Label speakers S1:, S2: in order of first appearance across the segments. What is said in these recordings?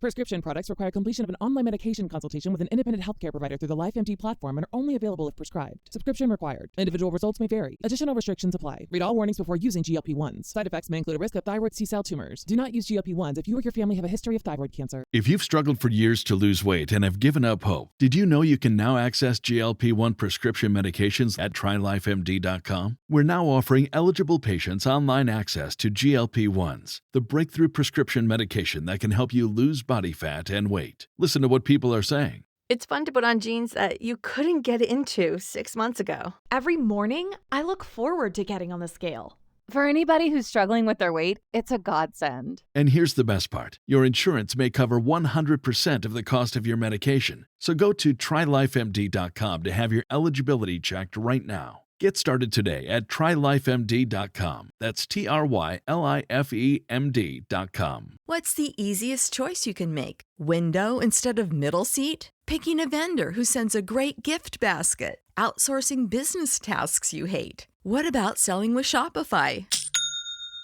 S1: Prescription products require completion of an online medication consultation with an independent healthcare provider through the LifeMD platform and are only available if prescribed. Subscription required. Individual results may vary. Additional restrictions apply. Read all warnings before using GLP-1s. Side effects may include a risk of thyroid C-cell tumors. Do not use GLP-1s if you or your family have a history of thyroid cancer.
S2: If you've struggled for years to lose weight and have given up hope, did you know you can now access GLP-1 prescription medications at TryLifeMD.com? We're now offering eligible patients online access to GLP-1s, the breakthrough prescription medication that can help you lose body fat and weight. Listen to what people are saying.
S3: It's fun to put on jeans that you couldn't get into 6 months ago.
S4: Every morning, I look forward to getting on the scale.
S5: For anybody who's struggling with their weight, it's a godsend.
S2: And here's the best part. Your insurance may cover 100% of the cost of your medication. So go to TryLifeMD.com to have your eligibility checked right now. Get started today at TryLifeMD.com. That's TryLifeMD.com.
S6: What's the easiest choice you can make? Window instead of middle seat? Picking a vendor who sends a great gift basket? Outsourcing business tasks you hate? What about selling with Shopify?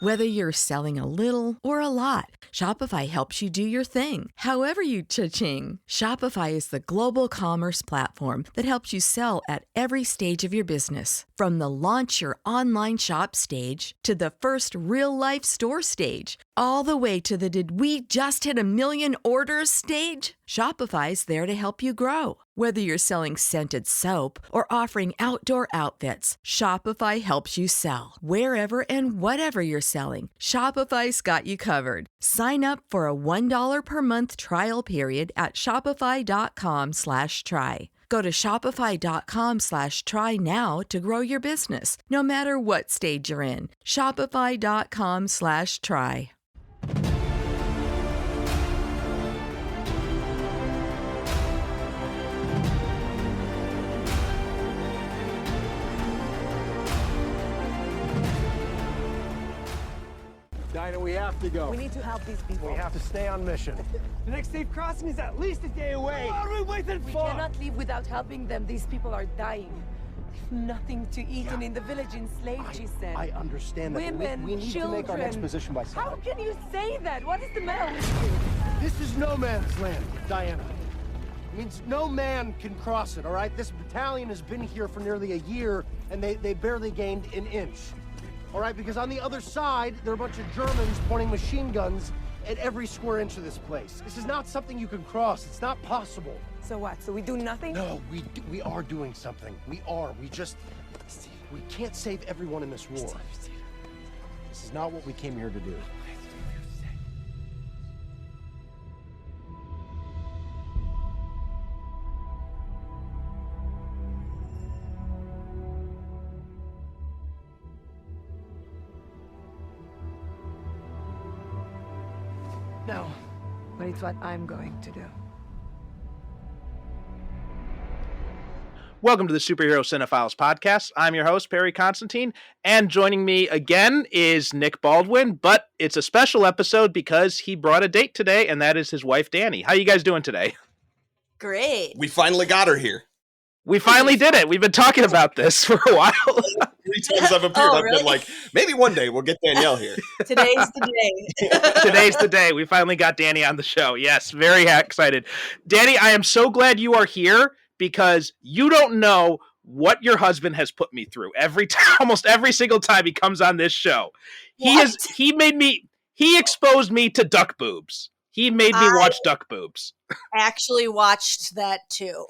S6: Whether you're selling a little or a lot, Shopify helps you do your thing, however you cha-ching. Shopify is the global commerce platform that helps you sell at every stage of your business. From the launch your online shop stage to the first real-life store stage, all the way to the did we just hit a million orders stage. Shopify's there to help you grow. Whether you're selling scented soap or offering outdoor outfits, Shopify helps you sell. Wherever and whatever you're selling, Shopify's got you covered. Sign up for a $1 per month trial period at shopify.com/try. Go to shopify.com/try now to grow your business, no matter what stage you're in. Shopify.com/try.
S7: Dani, we have to go.
S8: We need to help these people.
S7: We have to stay on mission.
S9: The next safe crossing is at least a day away. What are we waiting for?
S8: We cannot leave without helping them. These people are dying. They've nothing to eat, and in the village enslaved, she said.
S7: I understand that.
S8: Women,
S7: we need
S8: children.
S7: to make our next position by sunset.
S8: How can you say that? What is the matter with you?
S7: This is no man's land, Diana. It means no man can cross it, all right? This battalion has been here for nearly a year, and they barely gained an inch. All right, because on the other side, there are a bunch of Germans pointing machine guns at every square inch of this place. This is not something you can cross. It's not possible.
S8: So what? So we do nothing?
S7: No, we are doing something. We are. We can't save everyone in this war. This is not what we came here to do.
S8: No, but it's what I'm going to do.
S9: Welcome to the Superhero Cinephiles podcast. I'm your host, Perry Constantine, and joining me again is Nic Baldwin, but it's a special episode because he brought a date today, and that is his wife, Dani. How you guys doing today?
S10: Great.
S11: We finally got her here.
S9: We finally did it. We've been talking about this for a while.
S11: 3 times I've appeared, I've been like, maybe one day we'll get Danielle here.
S10: Today's the day.
S9: Today's the day. We finally got Dani on the show. Yes, very excited. Dani, I am so glad you are here because you don't know what your husband has put me through every time, almost every single time he comes on this show. He exposed me to duck boobs. He made me watch duck boobs.
S10: Actually watched that too.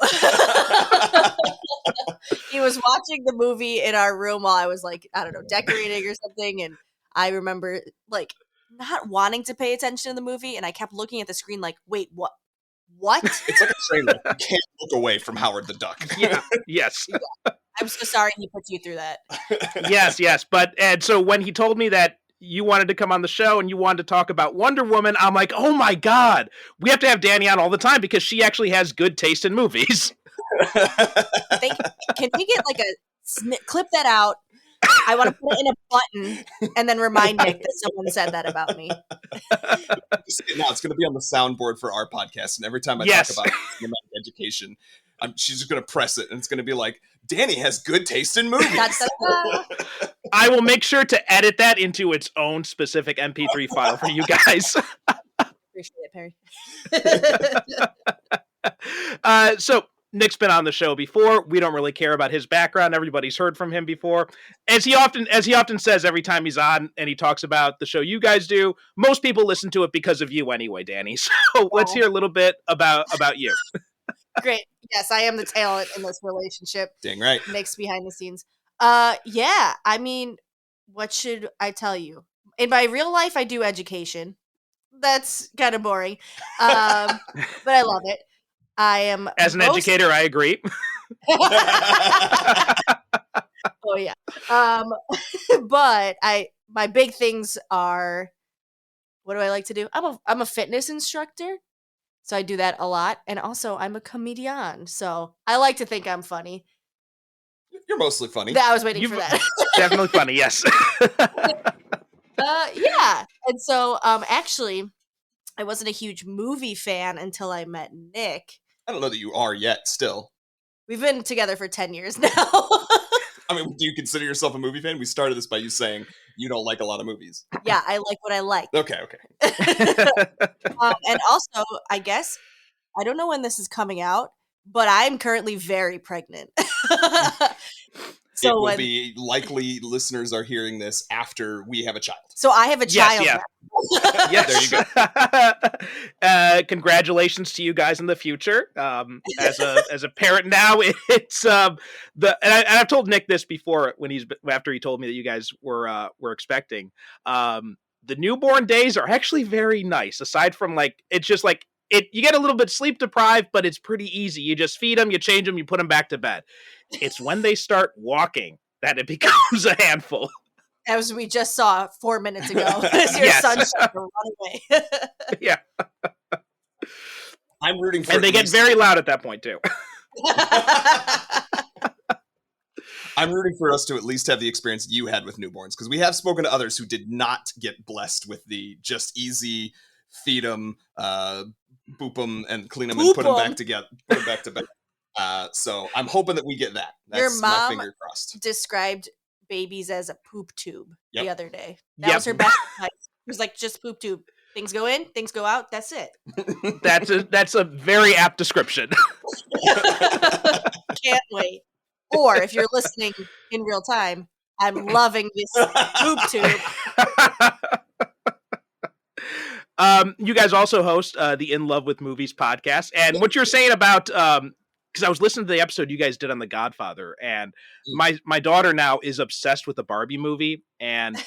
S10: He was watching the movie in our room while I was like, I don't know, decorating or something. And I remember like not wanting to pay attention to the movie. And I kept looking at the screen like, wait, what?
S11: It's like a train wreck. You can't look away from Howard the Duck.
S9: Yeah. Yes.
S10: Yeah. I'm so sorry he put you through that.
S9: Yes. And so when he told me that you wanted to come on the show and you wanted to talk about Wonder Woman, I'm like, oh my God, we have to have Dani on all the time because she actually has good taste in movies.
S10: Can we get like a clip that out? I want to put it in a button and then remind Nic that someone said that about me.
S11: No, it's going to be on the soundboard for our podcast. And every time I talk about education, she's just going to press it and it's going to be like, Dani has good taste in movies.
S9: I will make sure to edit that into its own specific MP3 file for you guys.
S10: Appreciate it, Perry.
S9: So Nick's been on the show before. We don't really care about his background. Everybody's heard from him before. As he often says every time he's on and he talks about the show you guys do, most people listen to it because of you anyway, Dani. So let's hear a little bit about you.
S10: Great. Yes, I am the talent in this relationship.
S11: Dang right.
S10: Nick's behind the scenes. Yeah, I mean, what should I tell you? In my real life, I do education. That's kind of boring. But I love it. I am
S9: as an educator, I agree.
S10: Oh yeah. But my big things are, what do I like to do? I'm a fitness instructor. So I do that a lot. And also I'm a comedian. So I like to think I'm funny.
S11: You're mostly funny.
S10: I was waiting for that.
S9: Definitely funny, yes.
S10: Yeah. And so actually I wasn't a huge movie fan until I met Nick.
S11: I don't know that you are yet still.
S10: We've been together for 10 years now.
S11: I mean, do you consider yourself a movie fan? We started this by you saying you don't like a lot of movies.
S10: Yeah, I like what I like.
S11: Okay.
S10: And also, I guess, I don't know when this is coming out, but I'm currently very pregnant.
S11: So it will be likely listeners are hearing this after we have a child.
S10: So I have a child.
S9: Yes,
S10: now.
S9: Yes, there you go. Congratulations to you guys in the future. As a parent now, it's and I've told Nick this before after he told me that you guys were expecting. The newborn days are actually very nice. Aside from it's just you get a little bit sleep deprived, but it's pretty easy. You just feed them, you change them, you put them back to bed. It's when they start walking that it becomes a handful.
S10: As we just saw 4 minutes ago, as your son started to run away.
S9: Yeah.
S11: I'm rooting for
S9: and they get very loud at that point, too.
S11: I'm rooting for us to at least have the experience you had with newborns, because we have spoken to others who did not get blessed with the just easy feed them, boop them, and clean them and put them back together, put them back to bed. So I'm hoping that we get that. That's
S10: your mom
S11: my finger crossed.
S10: Described babies as a poop tube the other day. That
S9: Yep.
S10: was her best advice. It was like, just poop tube. Things go in, things go out. That's it.
S9: That's a very apt description.
S10: Can't wait. Or if you're listening in real time, I'm loving this poop tube.
S9: You guys also host the In Love with Movies podcast, and what you're saying about because I was listening to the episode you guys did on The Godfather, and my daughter now is obsessed with the Barbie movie, and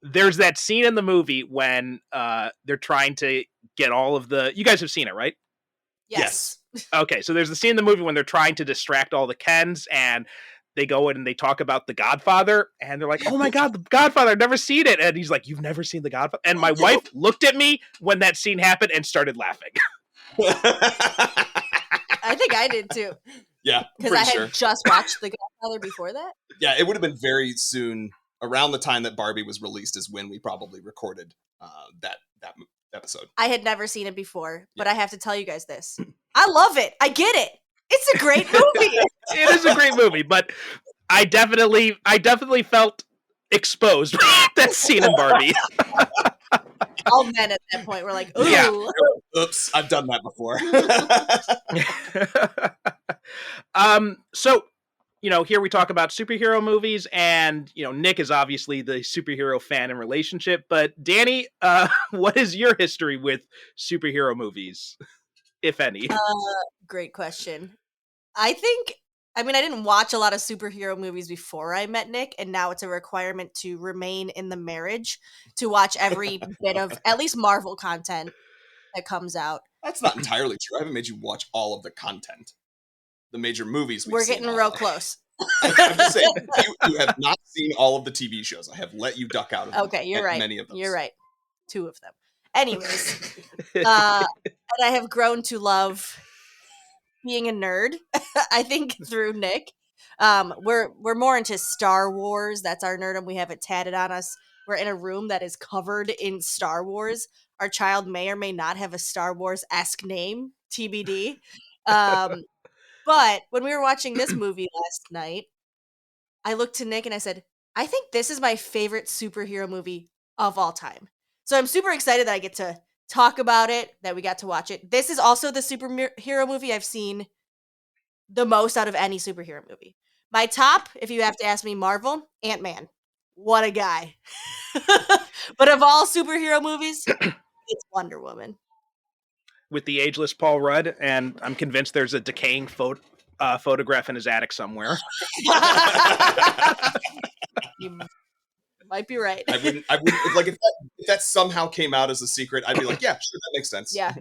S9: there's that scene in the movie when they're trying to get all of the. You guys have seen it, right?
S10: Yes.
S9: Okay, so there's the scene in the movie when they're trying to distract all the Kens, and they go in and they talk about The Godfather, and they're like, "Oh my God, The Godfather! I've never seen it." And he's like, "You've never seen The Godfather?" And my wife looked at me when that scene happened and started laughing.
S10: I think I did too.
S11: Yeah,
S10: because I had just watched The Godfather before that.
S11: Yeah, it would have been very soon, around the time that Barbie was released, is when we probably recorded that episode.
S10: I had never seen it before, but I have to tell you guys this: I love it. I get it. It's a great movie.
S9: It is a great movie, but I definitely felt exposed that scene in Barbie.
S10: All men at that point were like, "Ooh,
S11: yeah. Oops, I've done that before."
S9: So, here we talk about superhero movies, and Nick is obviously the superhero fan and relationship. But Dani, what is your history with superhero movies, if any?
S10: Great question. I didn't watch a lot of superhero movies before I met Nick, and now it's a requirement to remain in the marriage to watch every bit of at least Marvel content that comes out.
S11: That's not entirely true. I haven't made you watch all of the content. The major movies
S10: we're getting real close.
S11: I'm just saying, you have not seen all of the TV shows. I have let you duck out of them.
S10: Okay, you're right.
S11: Many of them.
S10: You're right. 2 of them. Anyways, and I have grown to love being a nerd. I think through Nick, we're more into Star Wars. That's our nerdom. We have it tatted on us. We're in a room that is covered in Star Wars. Our child may or may not have a Star Wars-esque name, TBD. But when we were watching this movie last night, I looked to Nick and I said, I think this is my favorite superhero movie of all time. So I'm super excited that I get to talk about it, that we got to watch it. This is also the superhero movie I've seen the most out of any superhero movie. My top, if you have to ask me, Marvel, Ant-Man. What a guy. But of all superhero movies, it's Wonder Woman.
S9: With the ageless Paul Rudd, and I'm convinced there's a decaying photograph in his attic somewhere.
S10: You might be right.
S11: I wouldn't like if that somehow came out as a secret, I'd be like, yeah, sure, that makes sense.
S10: Yeah.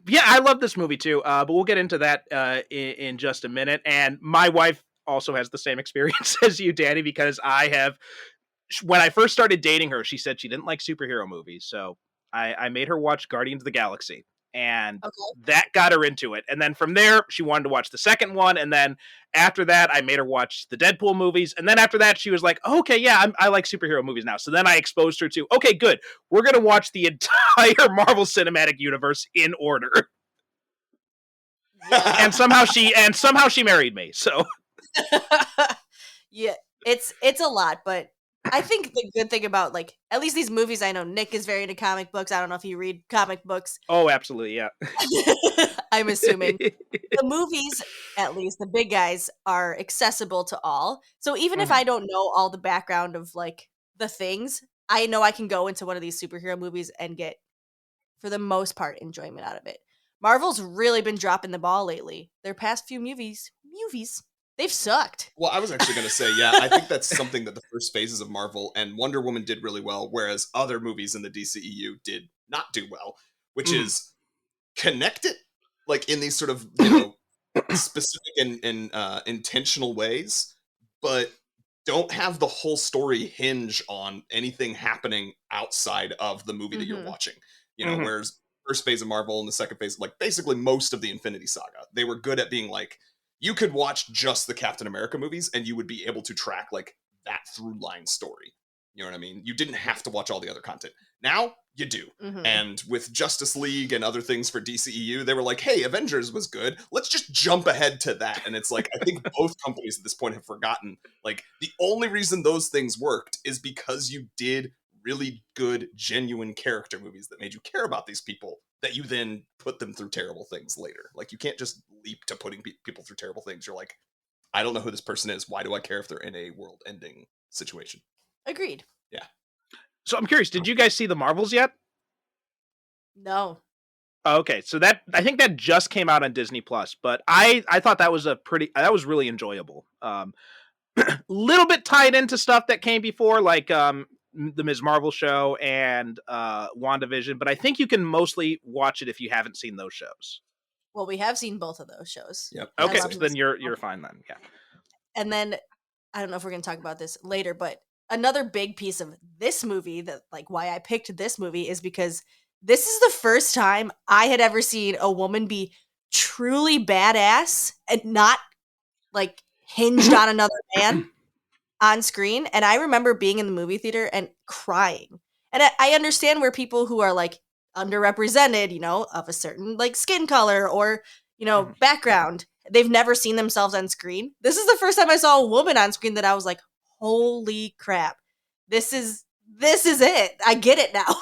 S9: Yeah, I love this movie too, but we'll get into that in just a minute. And my wife also has the same experience as you, Dani, because when I first started dating her, she said she didn't like superhero movies. So I made her watch Guardians of the Galaxy, and that got her into it. And then from there, she wanted to watch the second one. And then after that, I made her watch the Deadpool movies. And then after that, she was like, oh, okay, yeah, I like superhero movies now. So then I exposed her to, okay, good. We're going to watch the entire Marvel Cinematic Universe in order. Yeah. and somehow she married me. So
S10: yeah, it's a lot, but I think the good thing about, like, at least these movies, I know Nick is very into comic books. I don't know if you read comic books.
S9: Oh, absolutely, yeah.
S10: I'm assuming. The movies, at least, the big guys, are accessible to all. So even if I don't know all the background of, like, the things, I know I can go into one of these superhero movies and get, for the most part, enjoyment out of it. Marvel's really been dropping the ball lately. Their past few movies, they've sucked.
S11: Well, I was actually going to say, yeah, I think that's something that the first phases of Marvel and Wonder Woman did really well, whereas other movies in the DCEU did not do well, which is connect it, like, in these sort of, specific and intentional ways, but don't have the whole story hinge on anything happening outside of the movie that you're watching. Whereas first phase of Marvel and the second phase, like, basically most of the Infinity Saga, they were good at being like, you could watch just the Captain America movies and you would be able to track, like, that through line story. You know what I mean? You didn't have to watch all the other content. Now you do. And with Justice League and other things for DCEU, they were like, hey, Avengers was good. Let's just jump ahead to that. And it's like, I think both companies at this point have forgotten, like, the only reason those things worked is because you did really good, genuine character movies that made you care about these people, that you then put them through terrible things later. Like, you can't just leap to putting people through terrible things. You're like, I don't know who this person is. Why do I care if they're in a world-ending situation?
S10: Agreed.
S11: Yeah.
S9: So I'm curious, did you guys see the Marvels yet?
S10: No.
S9: Okay, so I think that just came out on Disney Plus, but I thought that was that was really enjoyable. Little bit tied into stuff that came before, like the Ms. Marvel show and WandaVision, but I think you can mostly watch it if you haven't seen those shows.
S10: Well, we have seen both of those shows.
S11: Yep.
S9: Okay, so then you're fine then. Yeah.
S10: And then I don't know if we're going to talk about this later, but another big piece of this movie, that, like, why I picked this movie, is because this is the first time I had ever seen a woman be truly badass and not, like, hinged on another man on screen. And I remember being in the movie theater and crying. And I understand where people who are, like, underrepresented, of a certain, like, skin color or, background, they've never seen themselves on screen. This is the first time I saw a woman on screen that I was like, holy crap. This is it. I get it now.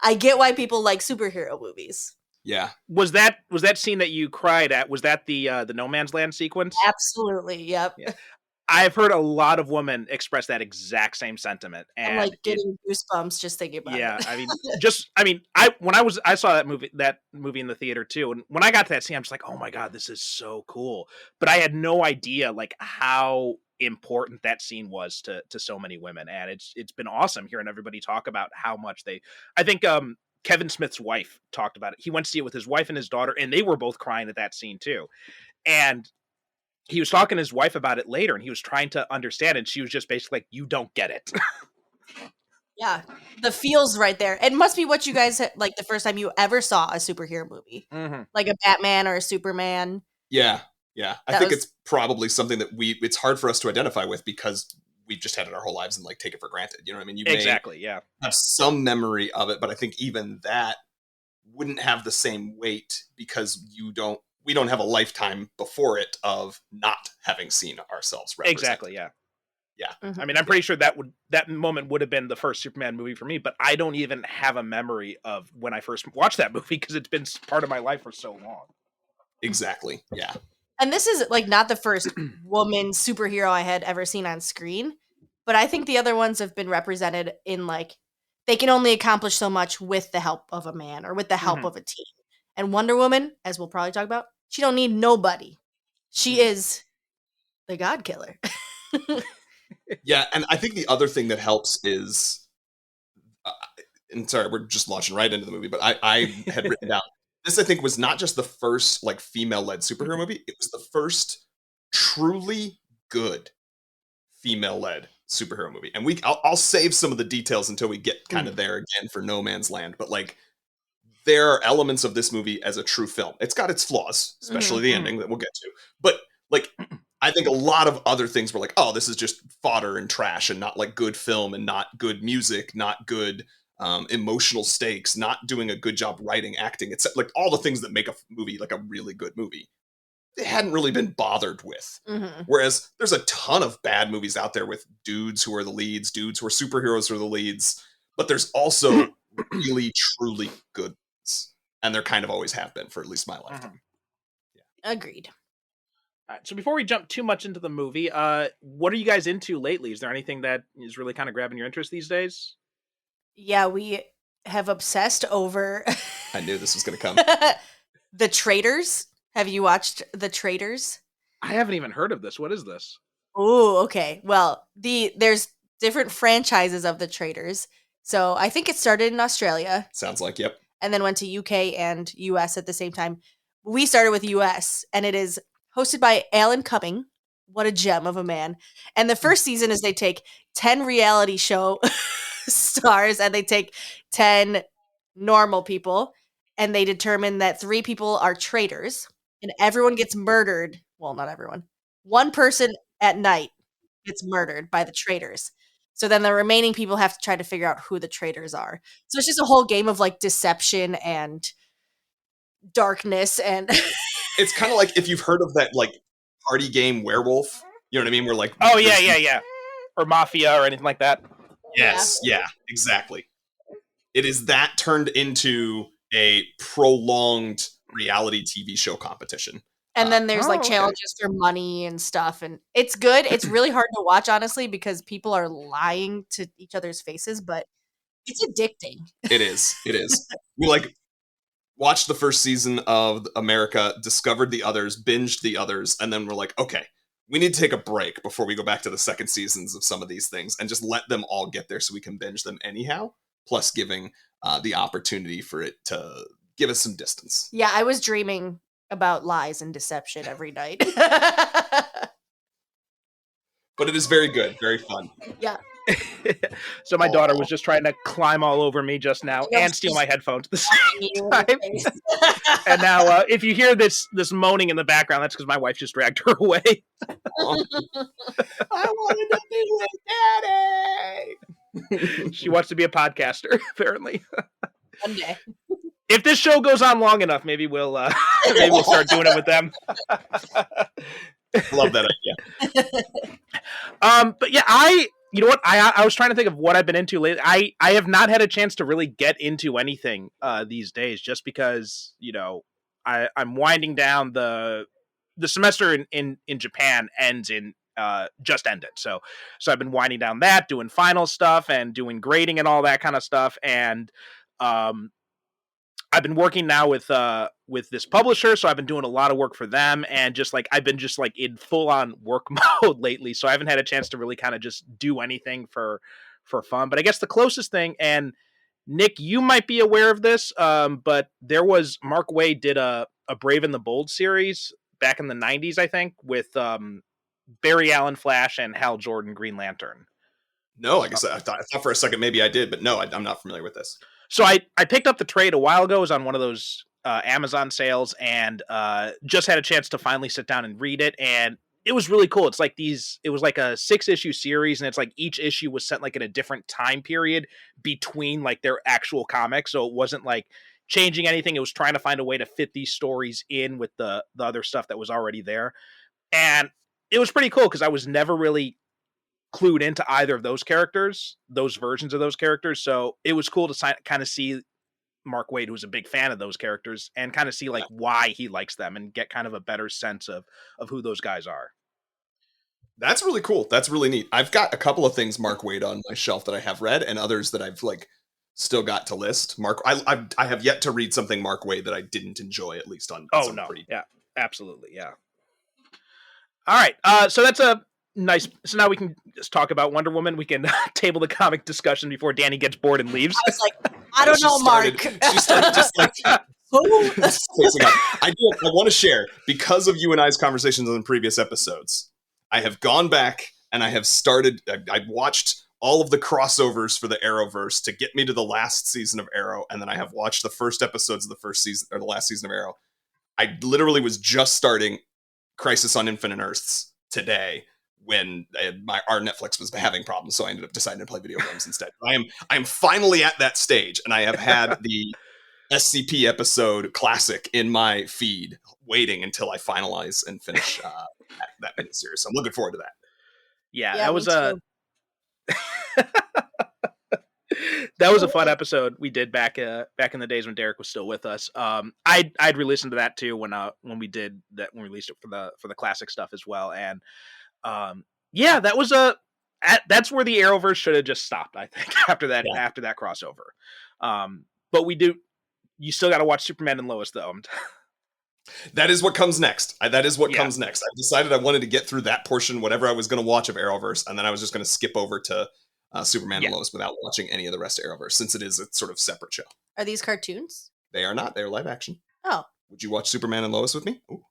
S10: I get why people like superhero movies.
S11: Yeah.
S9: Was that scene that you cried at? Was that the No Man's Land sequence?
S10: Absolutely. Yep. Yeah.
S9: I've heard a lot of women express that exact same sentiment. And
S10: I'm, like, getting goosebumps just thinking about it.
S9: Yeah, I saw that movie in the theater too, and when I got to that scene, I'm just like, oh my god, this is so cool. But I had no idea, like, how important that scene was to so many women, and it's been awesome hearing everybody talk about how much I think Kevin Smith's wife talked about it. He went to see it with his wife and his daughter, and they were both crying at that scene too. And he was talking to his wife about it later, and he was trying to understand, and she was just basically like, you don't get it.
S10: Yeah, the feels right there. It must be what you guys like the first time you ever saw a superhero movie, like a Batman or a Superman.
S11: Yeah. I think it's probably something that it's hard for us to identify with because we've just had it our whole lives and, like, take it for granted. You know what I mean? You
S9: exactly,
S11: may have some memory of it, but I think even that wouldn't have the same weight because we don't have a lifetime before it of not having seen ourselves represented.
S9: Exactly, yeah.
S11: Yeah.
S10: Mhm.
S9: I mean, I'm pretty sure that moment would have been the first Superman movie for me, but I don't even have a memory of when I first watched that movie because it's been part of my life for so long.
S11: Exactly. Yeah.
S10: And this is like not the first woman superhero I had ever seen on screen, but I think the other ones have been represented in like they can only accomplish so much with the help of a man or with the help of a team. And Wonder Woman, as we'll probably talk about, she don't need nobody. She is the God Killer.
S11: Yeah, and I think the other thing that helps is, and sorry, we're just launching right into the movie, but I had written down, this I think was not just the first like female-led superhero movie, it was the first truly good female-led superhero movie. And I'll save some of the details until we get kind of there again for No Man's Land, but like there are elements of this movie as a true film. It's got its flaws, especially the ending that we'll get to. But like I think a lot of other things were like, oh, this is just fodder and trash and not like good film and not good music, not good emotional stakes, not doing a good job writing, acting. It's like all the things that make a movie like a really good movie. They hadn't really been bothered with. Whereas there's a ton of bad movies out there with dudes who are the leads, dudes who are superheroes who are the leads. But there's also really, truly good ones. And there kind of always have been for at least my lifetime.
S10: Agreed.
S9: All right, so before we jump too much into the movie, what are you guys into lately? Is there anything that is really kind of grabbing your interest these days?
S10: Yeah, we have obsessed over
S11: I knew this was going to come.
S10: The Traitors. Have you watched The Traitors?
S9: I haven't even heard of this. What is this?
S10: Oh, okay. Well, there's different franchises of The Traitors. So I think it started in Australia.
S11: Sounds like, yep.
S10: And then went to UK and US at the same time. We started with US, and it is hosted by Alan Cumming. What a gem of a man. And the first season is they take 10 reality show stars and they take 10 normal people, and they determine that 3 people are traitors, and everyone gets murdered. Well, not everyone. One person at night gets murdered by the traitors. So then the remaining people have to try to figure out who the traitors are. So it's just a whole game of like deception and darkness and
S11: It's kind of like if you've heard of that like party game Werewolf, you know what I mean? Where like
S9: oh yeah, or Mafia or anything like that.
S11: Yes, yeah, exactly. It is that turned into a prolonged reality TV show competition.
S10: And then there's like challenges for money and stuff, and it's good. It's really hard to watch, honestly, because people are lying to each other's faces, but it's addicting.
S11: It is. It is. We like watched the first season of America, discovered the others, binged the others, and then we're like, okay, we need to take a break before we go back to the second seasons of some of these things and just let them all get there so we can binge them anyhow, plus giving the opportunity for it to give us some distance.
S10: Yeah, I was dreaming about lies and deception every night.
S11: But it is very good, very fun.
S10: Yeah.
S9: So my daughter was just trying to climb all over me just now and steal my headphones at the same time. And now if you hear this moaning in the background, that's because my wife just dragged her away.
S11: I wanted to be with Daddy.
S9: She wants to be a podcaster, apparently.
S10: One day.
S9: If this show goes on long enough, maybe we'll start doing it with them.
S11: Love that idea.
S9: But yeah, you know what? I was trying to think of what I've been into lately. I have not had a chance to really get into anything these days, just because, you know, I'm winding down. The semester in Japan ends in just ended. So I've been winding down that, doing final stuff and doing grading and all that kind of stuff. And I've been working now with this publisher, so I've been doing a lot of work for them, and just like I've been just like in full on work mode lately. So I haven't had a chance to really kind of just do anything for fun. But I guess the closest thing, and Nick, you might be aware of this, but there was Mark Waid did a Brave and the Bold series back in the 90s, I think, with Barry Allen Flash and Hal Jordan Green Lantern.
S11: No, I guess I thought for a second maybe I did, but no, I'm not familiar with this.
S9: So I picked up the trade a while ago. It was on one of those Amazon sales, and just had a chance to finally sit down and read it. And it was really cool. It's like it was like a 6-issue series, and it's like each issue was set like in a different time period between like their actual comics. So it wasn't like changing anything. It was trying to find a way to fit these stories in with the other stuff that was already there. And it was pretty cool because I was never really clued into either of those characters, those versions of those characters. So it was cool to kind of see Mark Waid, who's a big fan of those characters, and kind of see like why he likes them and get kind of a better sense of who those guys are.
S11: That's really cool. That's really neat. I've got a couple of things Mark Waid on my shelf that I have read, and others that I've like still got to list. I have yet to read something Mark Waid that I didn't enjoy, at least on.
S9: Oh no, yeah, absolutely, yeah. All right, so that's a nice. So now we can just talk about Wonder Woman. We can table the comic discussion before Dani gets bored and leaves.
S10: I was like, I don't know, Mark.
S11: She started just like. I want to share, because of you and I's conversations on previous episodes, I have gone back and I have started. I watched all of the crossovers for the Arrowverse to get me to the last season of Arrow, and then I have watched the first episodes of the first season or the last season of Arrow. I literally was just starting Crisis on Infinite Earths today when our Netflix was having problems, so I ended up deciding to play video games instead. I am finally at that stage, and I have had the SCP episode classic in my feed, waiting until I finalize and finish that miniseries. So I'm looking forward to that.
S9: Yeah, that was a that was a fun episode we did back in the days when Derek was still with us. I'd re-listened to that too when we did that, when we released it for the classic stuff as well. And yeah, that was that's where the Arrowverse should have just stopped, I think, after that crossover. But you still got to watch Superman and Lois though.
S11: That is what comes next. Comes next. I decided I wanted to get through that portion, whatever I was going to watch of Arrowverse, and then I was just going to skip over to Superman and Lois without watching any of the rest of Arrowverse, since it is a sort of separate show.
S10: Are these cartoons?
S11: They are not. They are live action.
S10: Oh.
S11: Would you watch Superman and Lois with me? Ooh.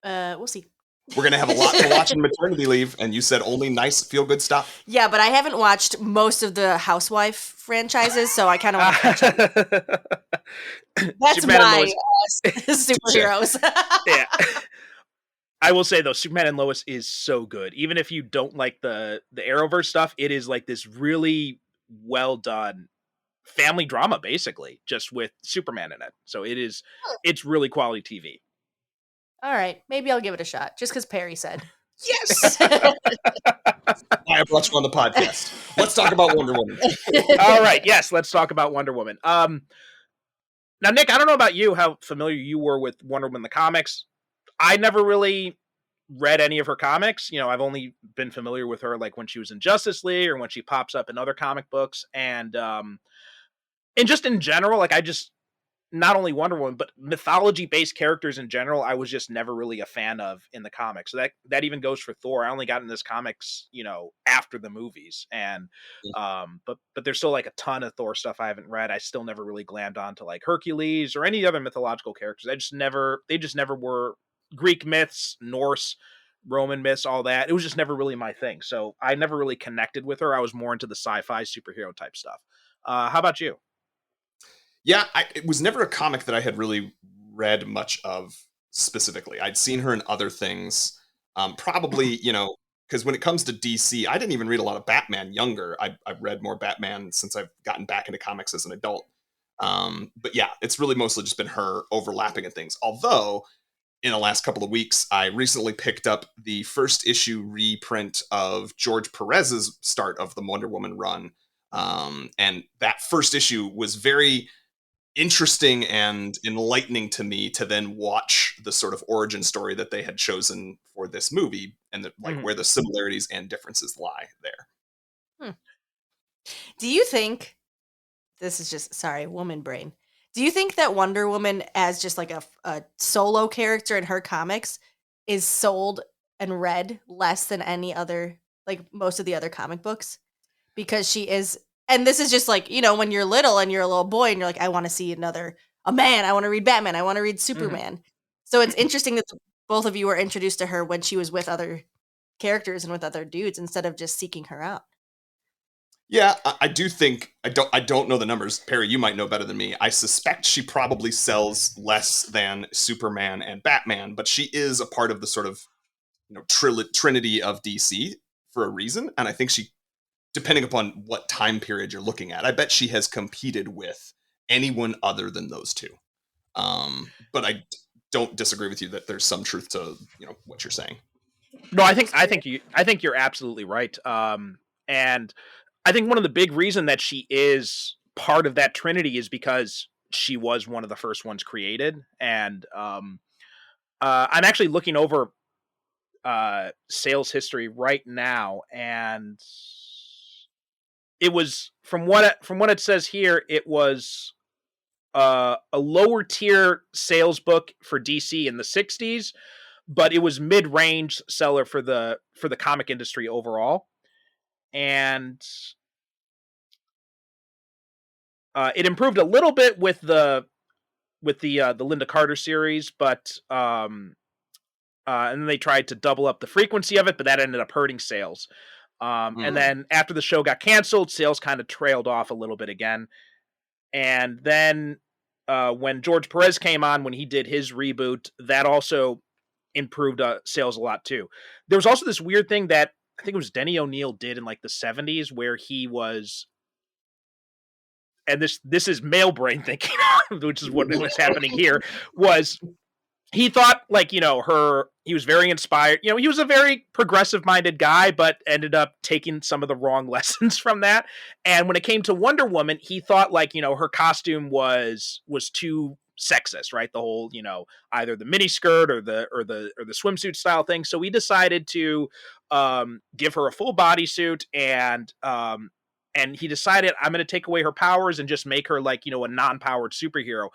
S10: We'll see.
S11: We're going to have a lot to watch in maternity leave, and you said only nice, feel-good stuff.
S10: Yeah, but I haven't watched most of the Housewife franchises, so I kind of want to catch up. That's
S9: Superman
S10: my superheroes.
S9: Yeah. I will say, though, Superman and Lois is so good. Even if you don't like the Arrowverse stuff, it is like this really well-done family drama, basically, just with Superman in it. So it's really quality TV.
S10: All right, maybe I'll give it a shot, just because Perry said.
S11: Yes! I brought you on the podcast. Let's talk about Wonder Woman.
S9: All right, yes, let's talk about Wonder Woman. Now, Nick, I don't know about you, how familiar you were with Wonder Woman, the comics. I never really read any of her comics. You know, I've only been familiar with her like when she was in Justice League or when she pops up in other comic books. And just in general, like not only Wonder Woman, but mythology-based characters in general, I was just never really a fan of in the comics. So that even goes for Thor. I only got into this comics, after the movies. And but there's still like a ton of Thor stuff I haven't read. I still never really glammed onto like Hercules or any other mythological characters. They just never were Greek myths, Norse, Roman myths, all that. It was just never really my thing. So I never really connected with her. I was more into the sci-fi superhero type stuff. How about you?
S11: Yeah, it was never a comic that I had really read much of specifically. I'd seen her in other things. Probably, because when it comes to DC, I didn't even read a lot of Batman younger. I've read more Batman since I've gotten back into comics as an adult. But yeah, it's really mostly just been her overlapping in things. Although, in the last couple of weeks, I recently picked up the first issue reprint of George Perez's start of the Wonder Woman run. And that first issue was very interesting and enlightening to me to then watch the sort of origin story that they had chosen for this movie and where the similarities and differences lie there.
S10: Do you think, this is just, woman brain. Do you think that Wonder Woman as just like a solo character in her comics is sold and read less than any other, like most of the other comic books? Because she is, and this is just like, when you're little and you're a little boy and you're like, I want to see a man, I want to read Batman, I want to read Superman. Mm-hmm. So it's interesting that both of you were introduced to her when she was with other characters and with other dudes instead of just seeking her out.
S11: Yeah, I do think, I don't know the numbers. Perry, you might know better than me. I suspect she probably sells less than Superman and Batman, but she is a part of the sort of, trinity of DC for a reason. And I think she, depending upon what time period you're looking at, I bet she has competed with anyone other than those two. But I don't disagree with you that there's some truth to, what you're saying.
S9: No, I think you're absolutely right. And I think one of the big reason that she is part of that trinity is because she was one of the first ones created. And I'm actually looking over sales history right now, and it was from what it says here, it was a lower tier sales book for DC in the 60s, but it was mid-range seller for the comic industry overall. And it improved a little bit with the Linda Carter series, but and then they tried to double up the frequency of it, but that ended up hurting sales. And then after the show got canceled, sales kind of trailed off a little bit again. And then when George Perez came on, when he did his reboot, that also improved sales a lot too. There was also this weird thing that I think it was Denny O'Neil did in like the 70s, where he was, and this is male brain thinking, which is what was happening here, was he thought like, he was very inspired. He was a very progressive minded guy, but ended up taking some of the wrong lessons from that. And when it came to Wonder Woman, he thought like, her costume was too sexist, right? The whole, either the mini skirt or the swimsuit style thing. So we decided to give her a full bodysuit, and he decided, I'm going to take away her powers and just make her like, a non-powered superhero.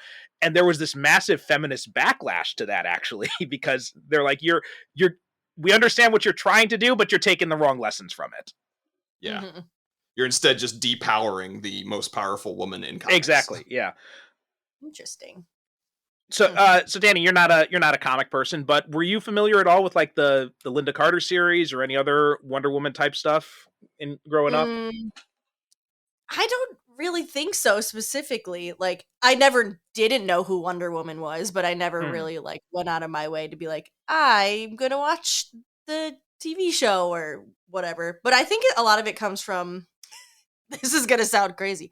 S9: And there was this massive feminist backlash to that, actually, because they're like, we understand what you're trying to do, but you're taking the wrong lessons from it.
S11: Yeah. Mm-hmm. You're instead just depowering the most powerful woman in comics.
S9: Exactly. Yeah.
S10: Interesting.
S9: So, so Dani, you're not a comic person, but were you familiar at all with like the Linda Carter series or any other Wonder Woman type stuff in growing up?
S10: I don't really think so specifically. Like, I never didn't know who Wonder Woman was, but I never really like went out of my way to be like, I'm gonna watch the TV show or whatever. But I think a lot of it comes from, this is gonna sound crazy,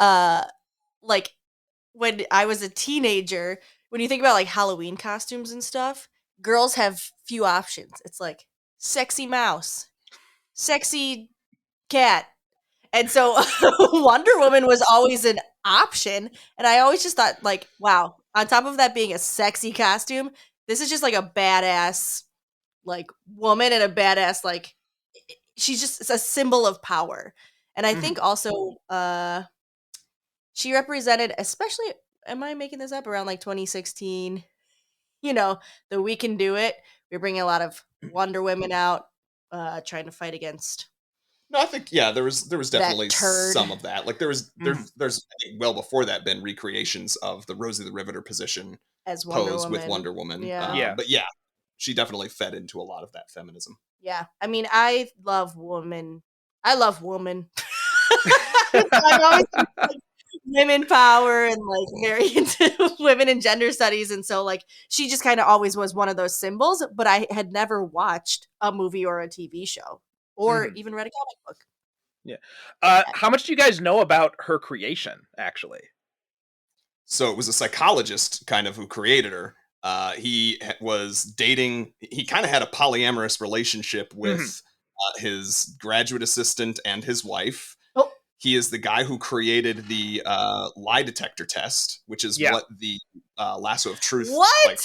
S10: like when I was a teenager, when you think about like Halloween costumes and stuff, girls have few options. It's like sexy mouse, sexy cat. And so Wonder Woman was always an option. And I always just thought, like, wow, on top of that being a sexy costume, this is just like a badass, like, woman, and a badass, like, she's just, it's a symbol of power. And I think also she represented, especially, am I making this up, around like 2016, the We Can Do It. We're bringing a lot of Wonder Women out, trying to fight against.
S11: No, I think there was definitely some of that. Like there's I think, well before that been recreations of the Rosie the Riveter position
S10: as pose
S11: with Wonder Woman.
S10: Yeah.
S11: But yeah, she definitely fed into a lot of that feminism.
S10: Yeah, I mean, I love woman. I'm always like, women power and like very into women and gender studies, and so like she just kind of always was one of those symbols. But I had never watched a movie or a TV show. Or even read a comic book.
S9: Yeah. How much do you guys know about her creation, actually?
S11: So it was a psychologist kind of who created her. He was dating, he kind of had a polyamorous relationship with his graduate assistant and his wife.
S10: Oh.
S11: He is the guy who created the lie detector test, which is what the lasso of truth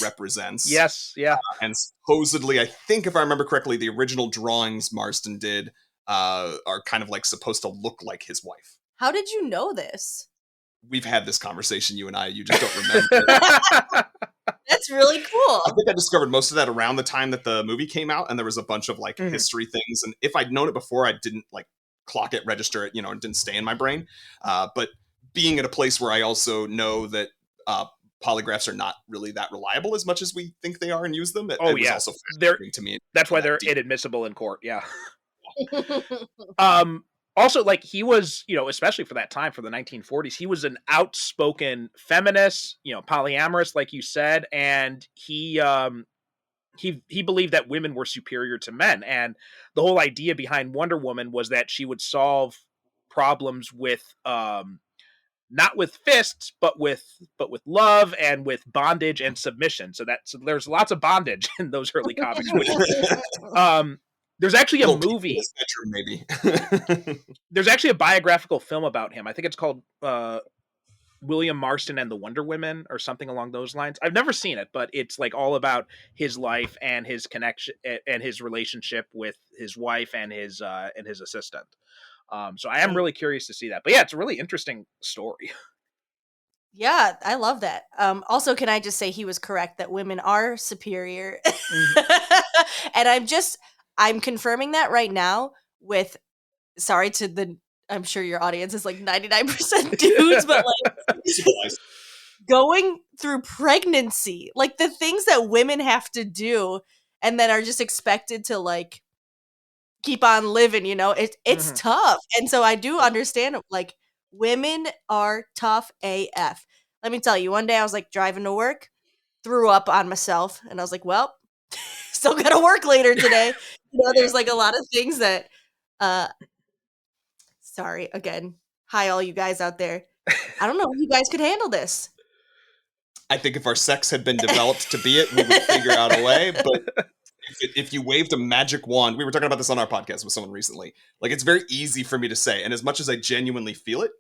S11: represents.
S9: Yes, yeah.
S11: And supposedly, I think if I remember correctly, the original drawings Marston did are kind of like supposed to look like his wife.
S10: How did you know this?
S11: We've had this conversation, you and I. You just don't remember.
S10: That's really cool.
S11: I think I discovered most of that around the time that the movie came out, and there was a bunch of like history things. And if I'd known it before, I didn't like clock it, register it, it didn't stay in my brain. But being at a place where I also know that polygraphs are not really that reliable as much as we think they are and use them. It was also fascinating to me.
S9: That's why they're inadmissible in court. Yeah. Also, like he was, especially for that time, for the 1940s, he was an outspoken feminist, polyamorous, like you said, and he believed that women were superior to men. And the whole idea behind Wonder Woman was that she would solve problems with not with fists, but with love and with bondage and submission. So there's lots of bondage in those early comics. Which, there's actually a movie.
S11: Maybe
S9: there's actually a biographical film about him. I think it's called William Marston and the Wonder Women or something along those lines. I've never seen it, but it's like all about his life and his connection and his relationship with his wife and his assistant. So I am really curious to see that. But yeah, it's a really interesting story.
S10: Yeah, I love that. Also, can I just say he was correct that women are superior? And I'm confirming that right now with, sorry to I'm sure your audience is like 99% dudes, but like going through pregnancy, like the things that women have to do and then are just expected to like keep on living, it's tough. And so I do understand, like, women are tough AF. Let me tell you, one day I was like driving to work, threw up on myself, and I was like, well, still gotta work later today. There's like a lot of things that sorry again, hi all you guys out there. I don't know if you guys could handle this.
S11: I think if our sex had been developed to be it, we would figure out a way. But if you waved a magic wand, we were talking about this on our podcast with someone recently. Like, it's very easy for me to say, and as much as I genuinely feel it,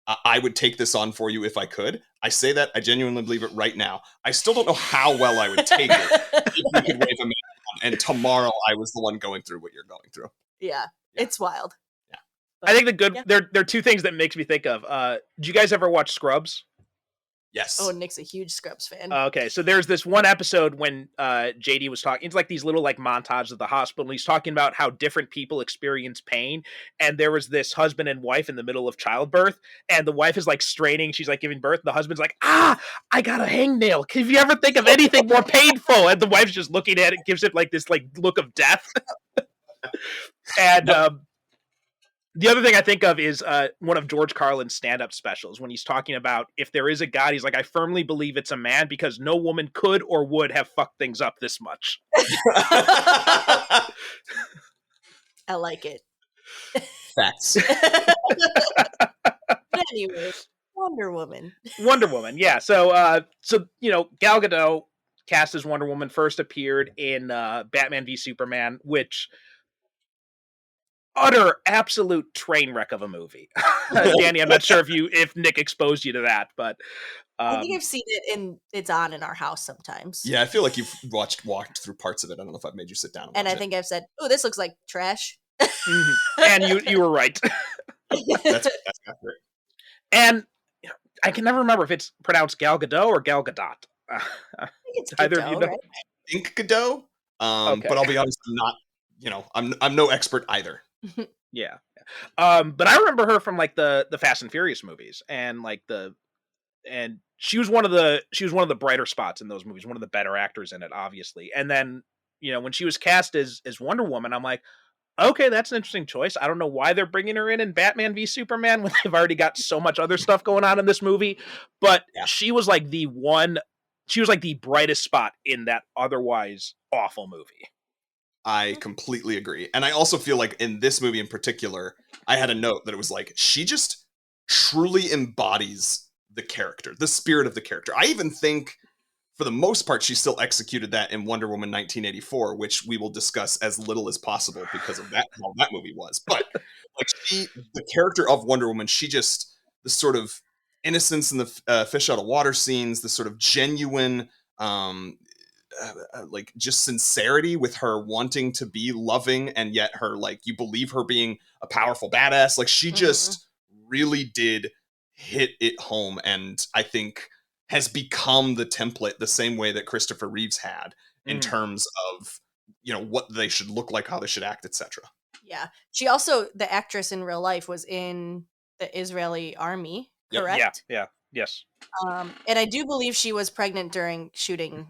S11: I would take this on for you if I could. I say that, I genuinely believe it right now. I still don't know how well I would take it if you could wave a magic wand, and tomorrow I was the one going through what you're going through.
S10: Yeah. It's wild.
S11: Yeah.
S9: But I think there are two things that makes me think of. Did you guys ever watch Scrubs?
S11: Yes.
S10: Oh, Nick's a huge Scrubs fan.
S9: Okay, so there's this one episode when JD was talking. It's like these little like montages of the hospital. And he's talking about how different people experience pain. And there was this husband and wife in the middle of childbirth, and the wife is like straining. She's like giving birth. And the husband's like, I got a hangnail. Can you ever think of anything more painful? And the wife's just looking at it, gives it like this like look of death. And the other thing I think of is one of George Carlin's stand-up specials when he's talking about if there is a God. He's like, I firmly believe it's a man because no woman could or would have fucked things up this much.
S10: I like it.
S11: Facts.
S10: But anyway, Wonder Woman.
S9: Wonder Woman, yeah. So Gal Gadot, cast as Wonder Woman, first appeared in Batman v Superman, which utter absolute train wreck of a movie. Dani, I'm not sure if Nick exposed you to that, but
S10: I think I've seen it it's on in our house sometimes.
S11: Yeah, I feel like you've walked through parts of it. I don't know if I've made you sit down.
S10: And I think I've said, "Oh, this looks like trash."
S9: And you were right.
S11: That's accurate.
S9: And I can never remember if it's pronounced Gal Gadot or Gal Gadot.
S10: I think it's
S9: Either
S10: Gadot,
S9: of you know?
S10: right?
S11: I think Gadot,
S9: Okay.
S11: but I'll be honest, I'm not. I'm no expert either.
S9: Yeah. But I remember her from like the Fast and Furious movies, and like and she was one of the brighter spots in those movies, one of the better actors in it, obviously. And then, when she was cast as Wonder Woman, I'm like, okay, that's an interesting choice. I don't know why they're bringing her in Batman v Superman when they've already got so much other stuff going on in this movie. But she was like the brightest spot in that otherwise awful movie.
S11: I completely agree. And I also feel like in this movie in particular, I had a note that it was like, she just truly embodies the character, the spirit of the character. I even think, for the most part, she still executed that in Wonder Woman 1984, which we will discuss as little as possible because of how that movie was. But like the character of Wonder Woman, the sort of innocence in the fish out of water scenes, the sort of genuine like just sincerity with her wanting to be loving, and yet her, like, you believe her being a powerful badass. Like, she just really did hit it home, and I think has become the template the same way that Christopher Reeves had in terms of, what they should look like, how they should act, etc.
S10: Yeah. She also, the actress in real life, was in the Israeli army, correct?
S9: Yeah. Yes.
S10: And I do believe she was pregnant during shooting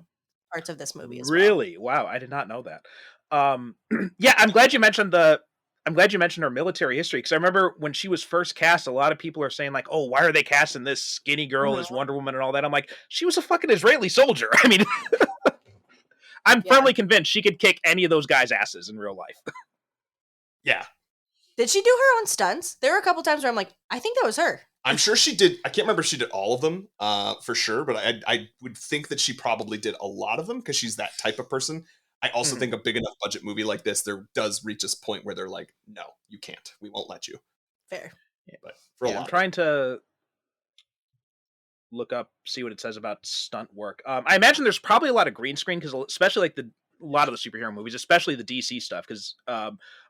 S10: parts of this movie as well.
S9: Really? Wow, I did not know that. Yeah, I'm glad you mentioned her military history, because I remember when she was first cast, a lot of people are saying like, "Oh, why are they casting this skinny girl as Wonder Woman and all that?" I'm like, she was a fucking Israeli soldier. I mean, I'm firmly convinced she could kick any of those guys' asses in real life.
S11: Yeah.
S10: Did she do her own stunts? There were a couple times where I'm like, I think that was her.
S11: I'm sure she did. I can't remember if she did all of them for sure, but I would think that she probably did a lot of them because she's that type of person. I also think a big enough budget movie like this, there does reach this point where they're like, no, you can't. We won't let you.
S10: Fair.
S11: But for a lot
S9: I'm trying to look up, see what it says about stunt work. I imagine there's probably a lot of green screen because especially like a lot of the superhero movies, especially the DC stuff, because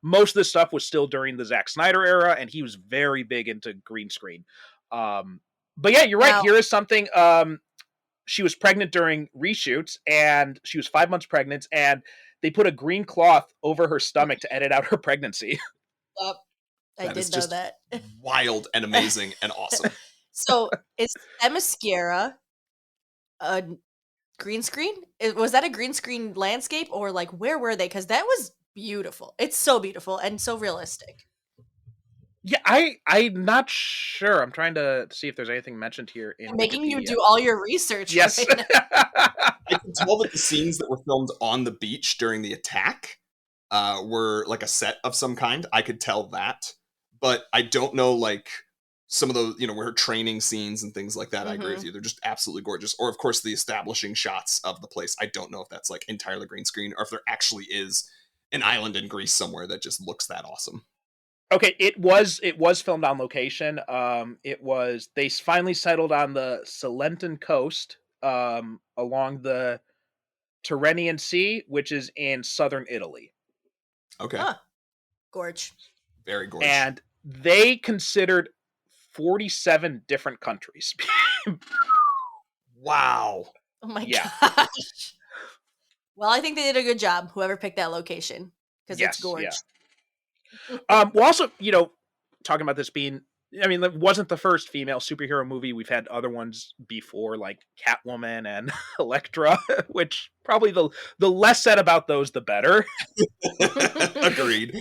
S9: most of this stuff was still during the Zack Snyder era, and he was very big into green screen. But yeah, you're right.
S10: Now-
S9: Here is something. She was pregnant during reshoots, and she was 5 months pregnant, and they put a green cloth over her stomach to edit out her pregnancy.
S10: I
S11: That is
S10: did know
S11: just
S10: that.
S11: wild and amazing and awesome.
S10: So is Themyscira a green screen? Was that a green screen landscape, or like where were they? Because that was beautiful. It's so beautiful and so realistic.
S9: Yeah, I'm not sure. I'm trying to see if there's anything mentioned here in
S10: I'm making you
S9: Wikipedia.
S10: do all your research.
S9: Yes.
S10: Right now.
S11: I can tell that the scenes that were filmed on the beach during the attack were like a set of some kind. I could tell that, but I don't know, like some of those, where her training scenes and things like that. I agree with you. They're just absolutely gorgeous. Or of course the establishing shots of the place. I don't know if that's like entirely green screen or if there actually is an island in Greece somewhere that just looks that awesome.
S9: Okay, it was filmed on location. They finally settled on the Salentine coast, along the Tyrrhenian Sea, which is in southern Italy.
S11: Okay.
S10: Huh. Gorge.
S11: Very gorgeous.
S9: And they considered 47 different countries.
S11: Wow.
S10: Oh my
S9: Yeah.
S10: gosh. Well, I think they did a good job, whoever picked that location, because it's gorge.
S9: Yeah. Well, also, talking about this being, it wasn't the first female superhero movie. We've had other ones before, like Catwoman and Elektra, which probably the less said about those, the better.
S11: Agreed.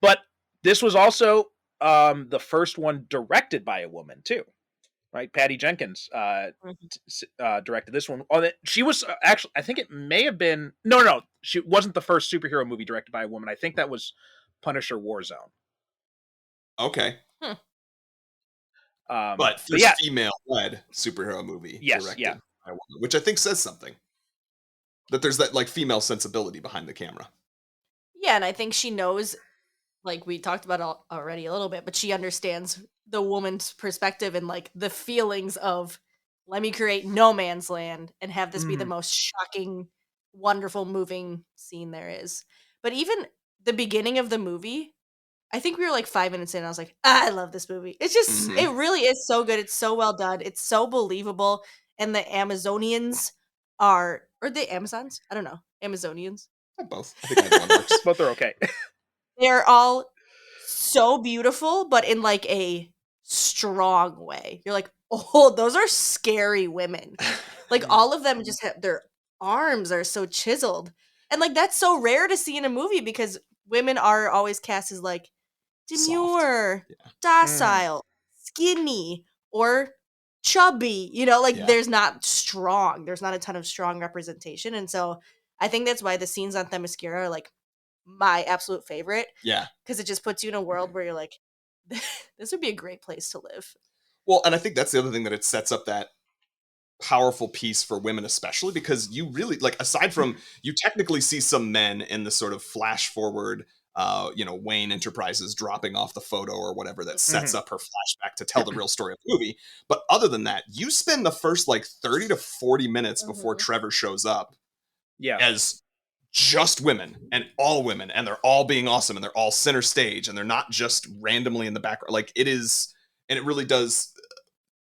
S9: But this was also the first one directed by a woman too, right? Patty Jenkins directed this one. She was actually, I think it may have been no, she wasn't the first superhero movie directed by a woman. I think that was Punisher Warzone.
S11: Okay.
S9: But
S11: first
S9: yeah,
S11: female-led superhero movie directed
S9: yeah.
S11: by a woman, which I think says something. That there's that like female sensibility behind the camera.
S10: Yeah, and I think she knows, like we talked about already a little bit, but she understands the woman's perspective and like the feelings of, let me create no man's land and have this be the most shocking, wonderful, moving scene there is. But even the beginning of the movie, I think we were like 5 minutes in, I was like, I love this movie. It's just, it really is so good. It's so well done. It's so believable. And the Amazonians or the Amazons? I don't know. Amazonians?
S11: Both. I think either one works.
S9: Both are okay.
S10: They're all so beautiful, but in like a strong way. You're like, oh, those are scary women. Like all of them just have, their arms are so chiseled. And like that's so rare to see in a movie because women are always cast as like demure, docile, skinny, or chubby. There's not strong. There's not a ton of strong representation. And so I think that's why the scenes on Themyscira are like my absolute favorite.
S11: Yeah.
S10: Because it just puts you in a world where you're like, this would be a great place to live.
S11: Well, and I think that's the other thing that it sets up that powerful piece for women, especially because you really like, aside from you technically see some men in the sort of flash forward, Wayne Enterprises dropping off the photo or whatever that sets up her flashback to tell the real story of the movie. But other than that, you spend the first like 30 to 40 minutes before Trevor shows up as just women, and they're all being awesome, and they're all center stage, and they're not just randomly in the background. Like it is, and it really does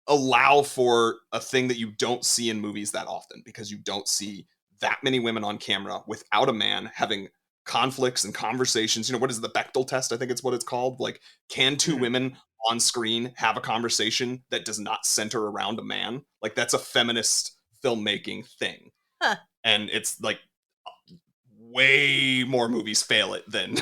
S11: allow for a thing that you don't see in movies that often, because you don't see that many women on camera without a man having conflicts and conversations. What is the Bechdel test? I think it's what it's called. Like, can two women on screen have a conversation that does not center around a man? Like, that's a feminist filmmaking thing. And it's like way more movies fail it than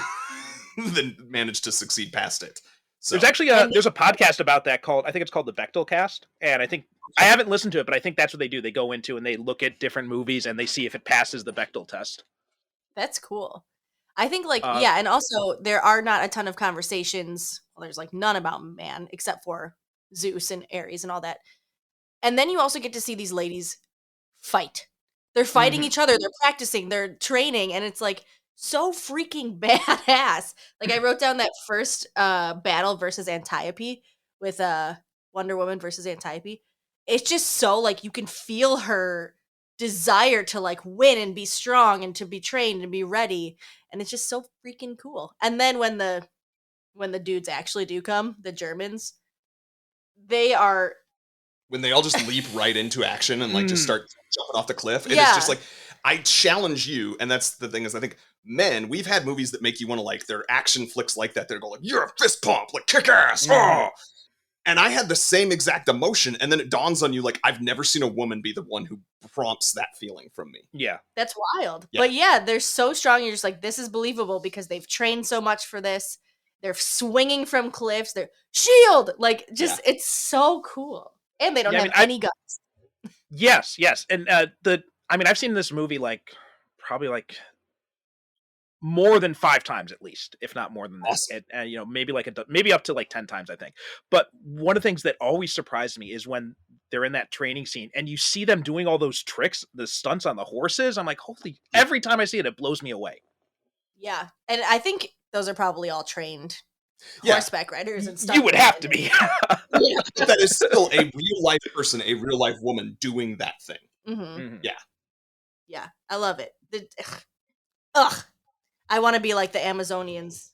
S11: than manage to succeed past it. So
S9: there's actually there's a podcast about that called, I think it's called the Bechdel Cast, and I think I haven't listened to it, but I think that's what they do. They go into and they look at different movies and they see if it passes the Bechdel test.
S10: That's cool. I think and also there are not a ton of conversations. Well, there's like none about man except for Zeus and Ares and all that. And then you also get to see these ladies fight. They're fighting each other. They're practicing. They're training, and it's like so freaking badass. Like I wrote down that first battle versus Antiope with Wonder Woman versus Antiope. It's just so like you can feel her desire to like win and be strong and to be trained and be ready, and it's just so freaking cool. And then when the dudes actually do come, the Germans, they are
S11: when they all just leap right into action and like just start jumping off the cliff. It is just like, I challenge you, and that's the thing is, I think men, we've had movies that make you want to like their action flicks like that. They're going like, you're a fist pump, like kick ass. Oh! And I had the same exact emotion, and then it dawns on you like, I've never seen a woman be the one who prompts that feeling from me.
S9: Yeah.
S10: That's wild. Yeah. But yeah, they're so strong. You're just like, this is believable because they've trained so much for this. They're swinging from cliffs. They're shield. Like, just, it's so cool. And they don't have any guns.
S9: Yes. And I've seen this movie like probably like more than 5 times at least, if not more than that. Awesome. And maybe up to like 10 times, I think. But one of the things that always surprised me is when they're in that training scene and you see them doing all those tricks, the stunts on the horses. I'm like, holy! Every time I see it, it blows me away.
S10: Yeah, and I think those are probably all trained horseback riders and stuff.
S9: You would have to be.
S11: That is still a real life person, a real life woman doing that thing.
S10: Yeah, I love it. I want to be like the Amazonians.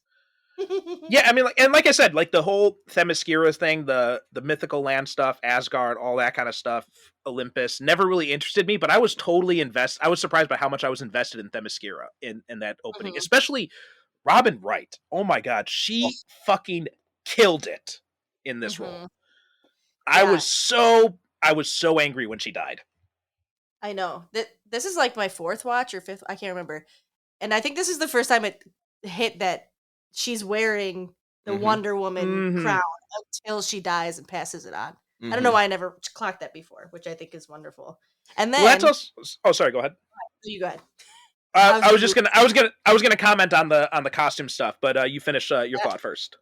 S9: Yeah, I mean, like I said, like the whole Themyscira thing, the mythical land stuff, Asgard, all that kind of stuff, Olympus, never really interested me, but I was totally invested. I was surprised by how much I was invested in Themyscira in that opening, especially Robin Wright. Oh my God, she fucking killed it in this role. I was so angry when she died.
S10: I know that this is like my 4th watch or 5th. I can't remember. And I think this is the first time it hit that she's wearing the Wonder Woman crown until she dies and passes it on. I don't know why I never clocked that before, which I think is wonderful. And then,
S9: well, that's also, sorry, go ahead.
S10: You go ahead.
S9: I was gonna comment on the costume stuff, but you finish your thought first.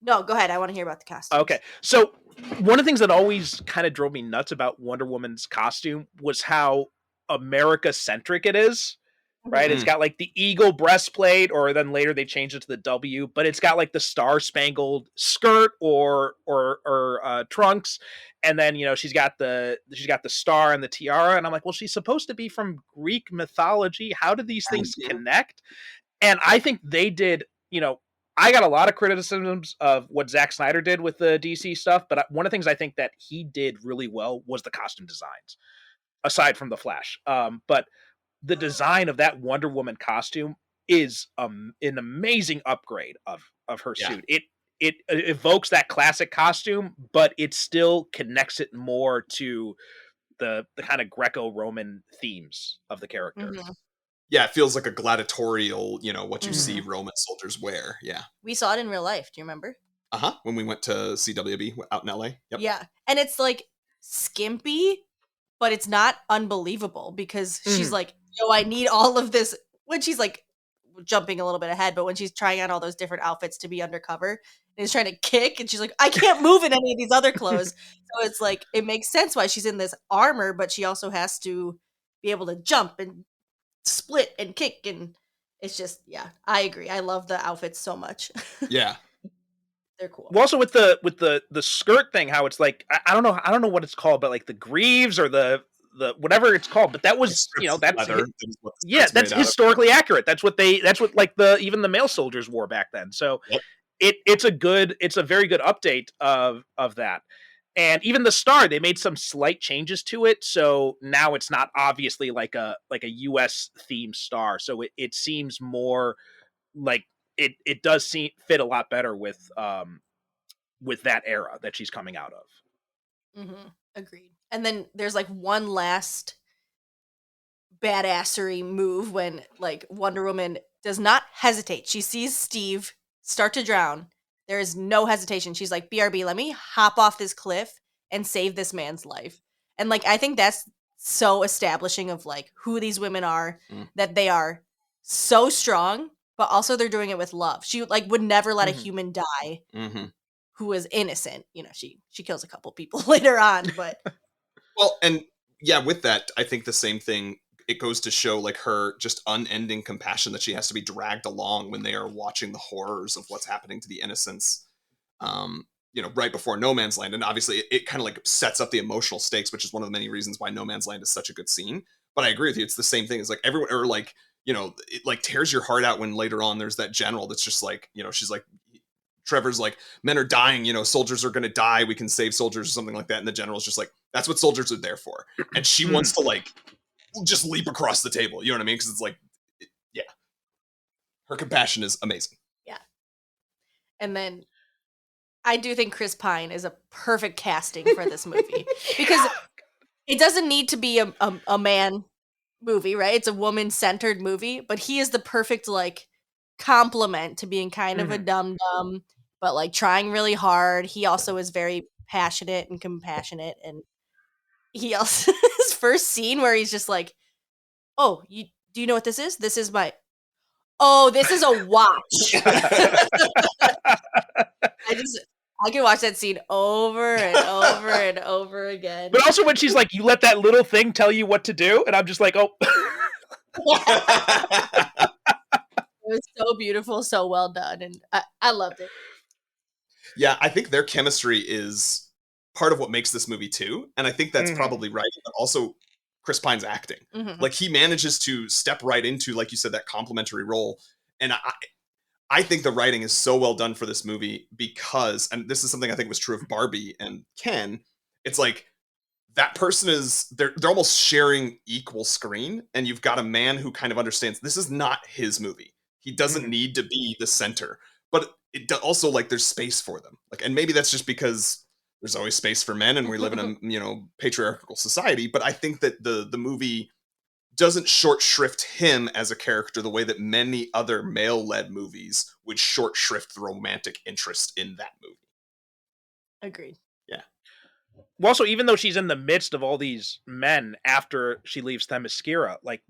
S10: No, go ahead. I want to hear about the costume.
S9: Okay, so one of the things that always kind of drove me nuts about Wonder Woman's costume was how America-centric it is. Right, it's got like the eagle breastplate, or then later they changed it to the W, but it's got like the star-spangled skirt or trunks, and then she's got the star and the tiara, and I'm like, well, she's supposed to be from Greek mythology. How do these things connect? And I think they did. I got a lot of criticisms of what Zack Snyder did with the DC stuff, but one of the things I think that he did really well was the costume designs, aside from the Flash. But the design of that Wonder Woman costume is an amazing upgrade of her suit. It evokes that classic costume, but it still connects it more to the kind of Greco-Roman themes of the character.
S11: Yeah, it feels like a gladiatorial, what you see Roman soldiers wear. Yeah.
S10: We saw it in real life. Do you remember?
S11: When we went to CWB out in LA. Yep.
S10: Yeah. And it's like skimpy, but it's not unbelievable because she's like, I need all of this. When she's like jumping a little bit ahead, but when she's trying on all those different outfits to be undercover and is trying to kick, and she's like, I can't move in any of these other clothes. So it's like, it makes sense why she's in this armor, but she also has to be able to jump and split and kick. And it's just, I agree. I love the outfits so much.
S11: Yeah.
S10: They're cool.
S9: Well, also with the skirt thing, how it's like, I don't know what it's called, but like the greaves or the whatever it's called, but that was that's historically accurate. That's what like even the male soldiers wore back then. So it's a very good update of that. And even the star, they made some slight changes to it, so now it's not obviously like a US themed star. So it seems more like it does fit a lot better with that era that she's coming out of.
S10: Agreed. And then there's like one last badassery move when like Wonder Woman does not hesitate. She sees Steve start to drown. There is no hesitation. She's like, BRB, let me hop off this cliff and save this man's life. And like, I think that's so establishing of like who these women are, that they are so strong, but also they're doing it with love. She like would never let a
S9: Mhm.
S10: human die
S11: Mm-hmm.
S10: who was innocent. You know, she kills a couple people later on, but
S11: Well, and yeah, with that, I think the same thing. It goes to show like her just unending compassion that she has to be dragged along when they are watching the horrors of what's happening to the innocents. Right before No Man's Land, and obviously it kind of like sets up the emotional stakes, which is one of the many reasons why No Man's Land is such a good scene. But I agree with you; it's the same thing. It's like everyone, or like it like tears your heart out when later on there's that general that's just like she's like. Trevor's like, men are dying, soldiers are going to die. We can save soldiers or something like that. And the general's just like, that's what soldiers are there for. And she wants to like just leap across the table. You know what I mean? Because it's like, yeah, her compassion is amazing.
S10: yeah. And then I do think Chris Pine is a perfect casting for this movie because it doesn't need to be a man movie, right? It's a woman-centered movie, but he is the perfect like complement to being kind of a dum-dum, but like trying really hard. He also is very passionate and compassionate, and he also his first scene where he's just like, "Oh, do you know what this is? This is my this is a watch." I can watch that scene over and over and over again.
S9: But also when she's like, you let that little thing tell you what to do, and I'm just like, oh.
S10: It was so beautiful, so well done, and I loved it.
S11: Yeah, I think their chemistry is part of what makes this movie too, and I think that's probably right. But also, Chris Pine's acting, like he manages to step right into, like you said, that complimentary role, and I think the writing is so well done for this movie because, and this is something I think was true of Barbie and Ken. It's like that person is they're almost sharing equal screen, and you've got a man who kind of understands this is not his movie. He doesn't need to be the center, but it also like there's space for them. Like, and maybe that's just because there's always space for men, and we live in a patriarchal society. But I think that the movie doesn't short shrift him as a character the way that many other male-led movies would short shrift the romantic interest in that movie.
S10: Agreed.
S11: Yeah.
S9: Well, also, even though she's in the midst of all these men after she leaves Themyscira, like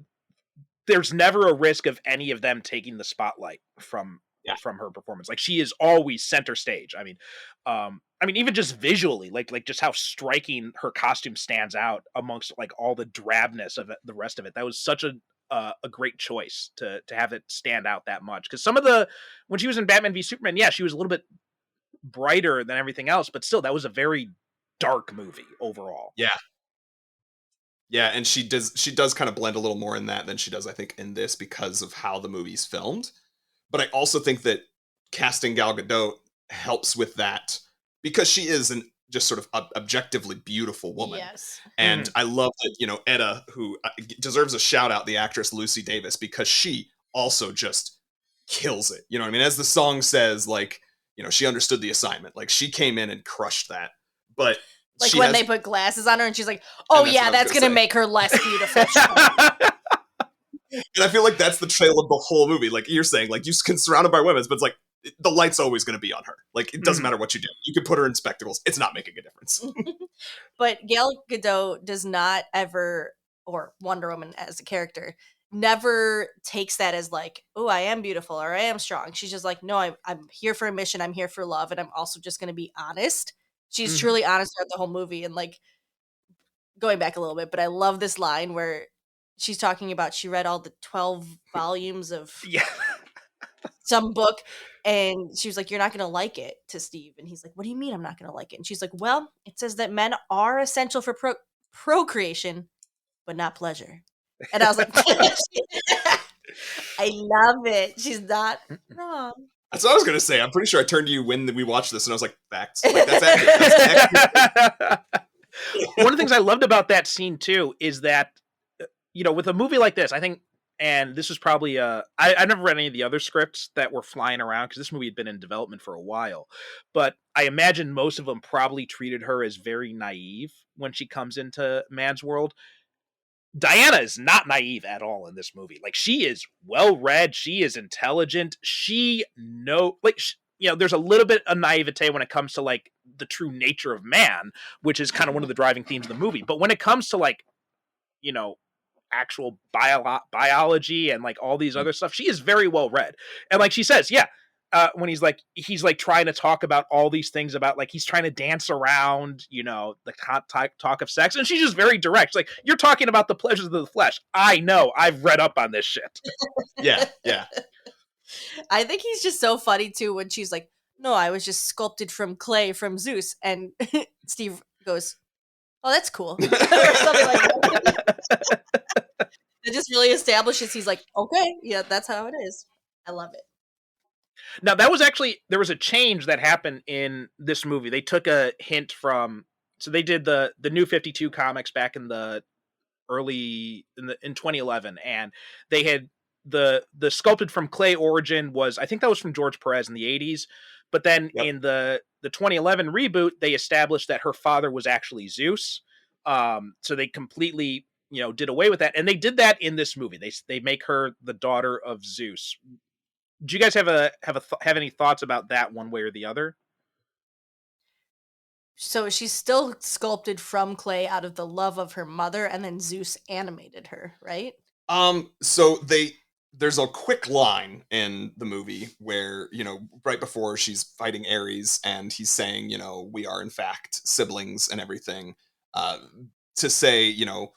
S9: there's never a risk of any of them taking the spotlight from her performance. Like she is always center stage. I mean, even just visually, like just how striking her costume stands out amongst like all the drabness of the rest of it. That was such a great choice to have it stand out that much. Because when she was in Batman v Superman, yeah, she was a little bit brighter than everything else, but still, that was a very dark movie overall.
S11: Yeah. Yeah, and she does kind of blend a little more in that than she does, I think, in this because of how the movie's filmed. But I also think that casting Gal Gadot helps with that because she is an just sort of objectively beautiful woman.
S10: Yes.
S11: And I love that, Etta, who deserves a shout out, the actress Lucy Davis, because she also just kills it. You know what I mean? As the song says, like, she understood the assignment. Like she came in and crushed that. But
S10: like when they put glasses on her and she's like, oh yeah, that's going to make her less beautiful.
S11: And I feel like that's the trail of the whole movie. Like you're saying, like you can surrounded by women, but it's like the light's always going to be on her. Like it doesn't matter what you do. You could put her in spectacles. It's not making a difference.
S10: But Gal Gadot does not ever, or Wonder Woman as a character, never takes that as like, oh, I am beautiful or I am strong. She's just like, no, I'm here for a mission. I'm here for love. And I'm also just going to be honest. She's truly honest throughout the whole movie. And like going back a little bit, but I love this line where she's talking about she read all the 12 volumes of some book. And she was like, you're not going to like it, to Steve. And he's like, what do you mean I'm not going to like it? And she's like, well, it says that men are essential for procreation, but not pleasure. And I was like, I love it. She's not wrong.
S11: That's what I was going to say. I'm pretty sure I turned to you when we watched this and I was like, facts. Like, that's accurate. That's accurate.
S9: One of the things I loved about that scene too is that, with a movie like this, I think, and this was probably, I never read any of the other scripts that were flying around because this movie had been in development for a while, but I imagine most of them probably treated her as very naive when she comes into man's world. Diana is not naive at all in this movie. Like she is well-read. She is intelligent. There's a little bit of naivete when it comes to like the true nature of man, which is kind of one of the driving themes of the movie. But when it comes to like, actual biology and like all these other stuff. She is very well read. And like she says, yeah, when he's like trying to talk about all these things about like he's trying to dance around, you know, the talk of sex, and she's just very direct. She's like, you're talking about the pleasures of the flesh. I know, I've read up on this shit.
S11: Yeah.
S10: I think he's just so funny too when she's like, no, I was just sculpted from clay from Zeus, and Steve goes, oh, that's cool. Or something like that. It just really establishes he's like, okay, yeah, that's how it is. I love it.
S9: Now that was actually, there was a change that happened in this movie. They took a hint from, so they did the New 52 comics back in the in 2011, and they had the sculpted from clay origin was, I think that was from George Perez in the 80s, but then in the 2011 reboot they established that her father was actually Zeus. So they completely, you know, did away with that, and they did that in this movie. They make her the daughter of Zeus. Do you guys have any thoughts about that one way or the other?
S10: So she's still sculpted from clay out of the love of her mother, and then Zeus animated her, right?
S11: So there's a quick line in the movie where, you know, right before she's fighting Ares and he's saying, you know, we are in fact siblings and everything, to say, you know,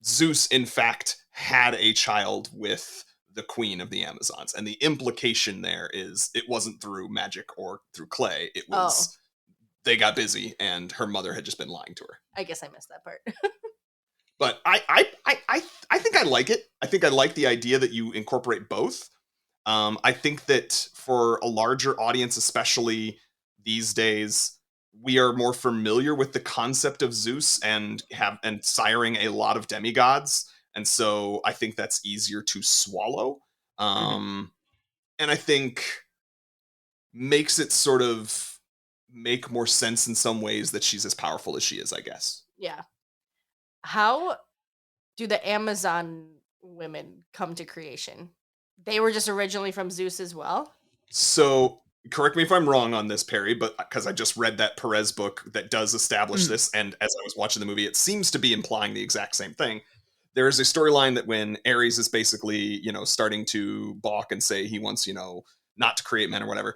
S11: Zeus in fact had a child with the queen of the Amazons. And the implication there is it wasn't through magic or through clay. It was, they got busy and her mother had just been lying to her.
S10: I guess I missed that part.
S11: But I think I like it. I think I like the idea that you incorporate both. I think that for a larger audience, especially these days, we are more familiar with the concept of Zeus and siring a lot of demigods. And so I think that's easier to swallow. And I think makes it sort of make more sense in some ways that she's as powerful as she is, I guess.
S10: Yeah. How do the Amazon women come to creation? They were just originally from Zeus as well?
S11: So, correct me if I'm wrong on this, Perry, but because I just read that Perez book that does establish this, and as I was watching the movie, it seems to be implying the exact same thing. There is a storyline that when Ares is basically, you know, starting to balk and say he wants, you know, not to create men or whatever,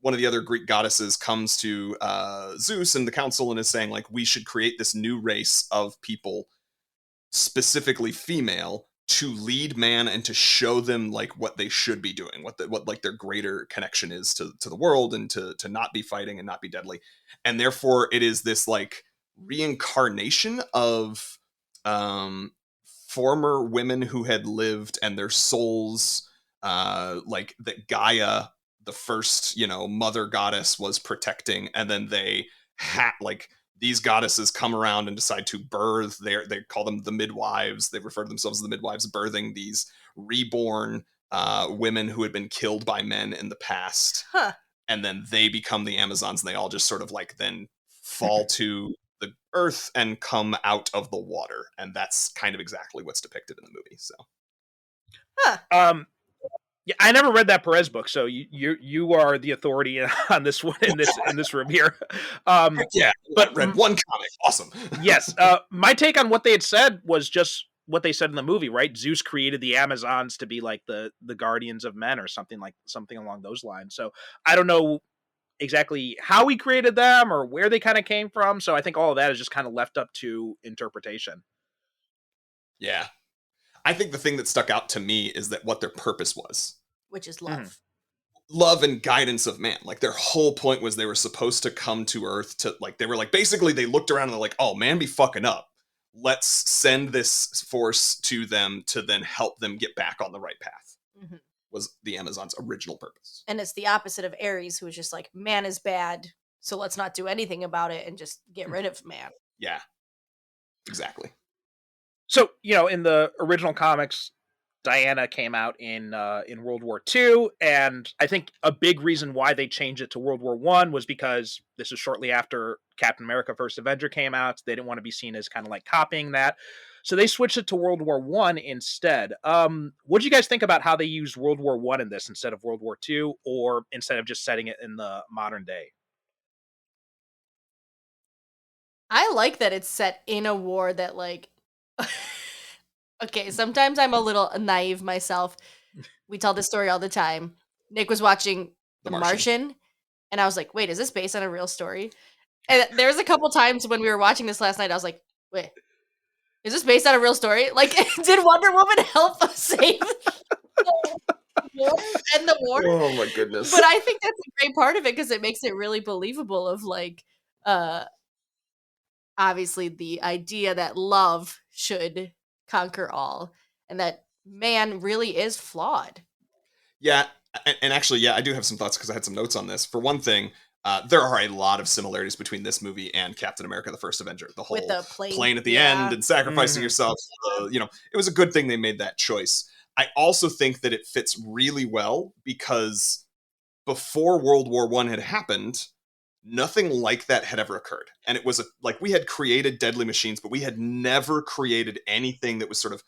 S11: one of the other Greek goddesses comes to Zeus and the council and is saying, like, we should create this new race of people, specifically female, to lead man and to show them like what they should be doing, what like their greater connection is to the world, and to not be fighting and not be deadly. And therefore it is this like reincarnation of former women who had lived, and their souls, like that Gaia, the first, you know, mother goddess, was protecting, and then they like these goddesses come around and decide to birth they call them the midwives. They refer to themselves as the midwives, birthing these reborn women who had been killed by men in the past. And then they become the Amazons, and they all just sort of like then fall to the earth and come out of the water. And that's kind of exactly what's depicted in the movie. So
S9: yeah, I never read that Perez book, so you are the authority on this one in this room here.
S11: Yeah, but read one comic, awesome.
S9: Yes, my take on what they had said was just what they said in the movie, right? Zeus created the Amazons to be like the guardians of men, or something along those lines. So I don't know exactly how he created them or where they kind of came from. So I think all of that is just kind of left up to interpretation.
S11: Yeah. I think the thing that stuck out to me is that what their purpose was.
S10: Which is love.
S11: Love and guidance of man. Like their whole point was they were supposed to come to Earth to, like, they were like, basically they looked around and they're like, oh, man be fucking up. Let's send this force to them to then help them get back on the right path. Was the Amazon's original purpose.
S10: And it's the opposite of Ares, who was just like, man is bad, so let's not do anything about it and just get rid of man.
S11: Yeah, exactly.
S9: So, you know, in the original comics, Diana came out in World War II, and I think a big reason why they changed it to World War I was because this was shortly after Captain America: First Avenger came out. So they didn't want to be seen as kind of like copying that. So they switched it to World War I instead. What do you guys think about how they used World War I in this instead of World War II, or instead of just setting it in the modern day?
S10: I like that it's set in a war that, like, Okay, sometimes I'm a little naive myself. We tell this story all the time. Nick was watching
S11: The
S10: The
S11: Martian.
S10: Martian, and I was like, wait, is this based on a real story? And there was a couple times when we were watching this last night, I was like, wait, is this based on a real story? Like, did Wonder Woman help us save the war and the war?
S11: Oh my goodness.
S10: But I think that's a great part of it because it makes it really believable of like, obviously the idea that love should conquer all and that man really is flawed.
S11: Yeah, and actually, yeah, I do have some thoughts because I had some notes on this. For one thing, there are a lot of similarities between this movie and Captain America: The First Avenger. The whole
S10: With the plane
S11: at the
S10: yeah.
S11: end and sacrificing yourself. It was a good thing they made that choice. I also think that it fits really well because before World War I had happened, nothing like that had ever occurred. And it was like we had created deadly machines, but we had never created anything that was sort of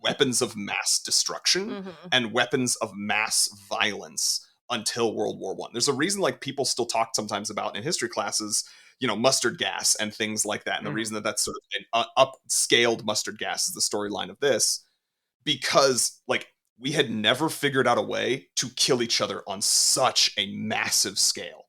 S11: weapons of mass destruction and weapons of mass violence until World War I. There's a reason like people still talk sometimes about in history classes, mustard gas and things like that. And the reason that that's sort of an upscaled mustard gas is the storyline of this, because like we had never figured out a way to kill each other on such a massive scale.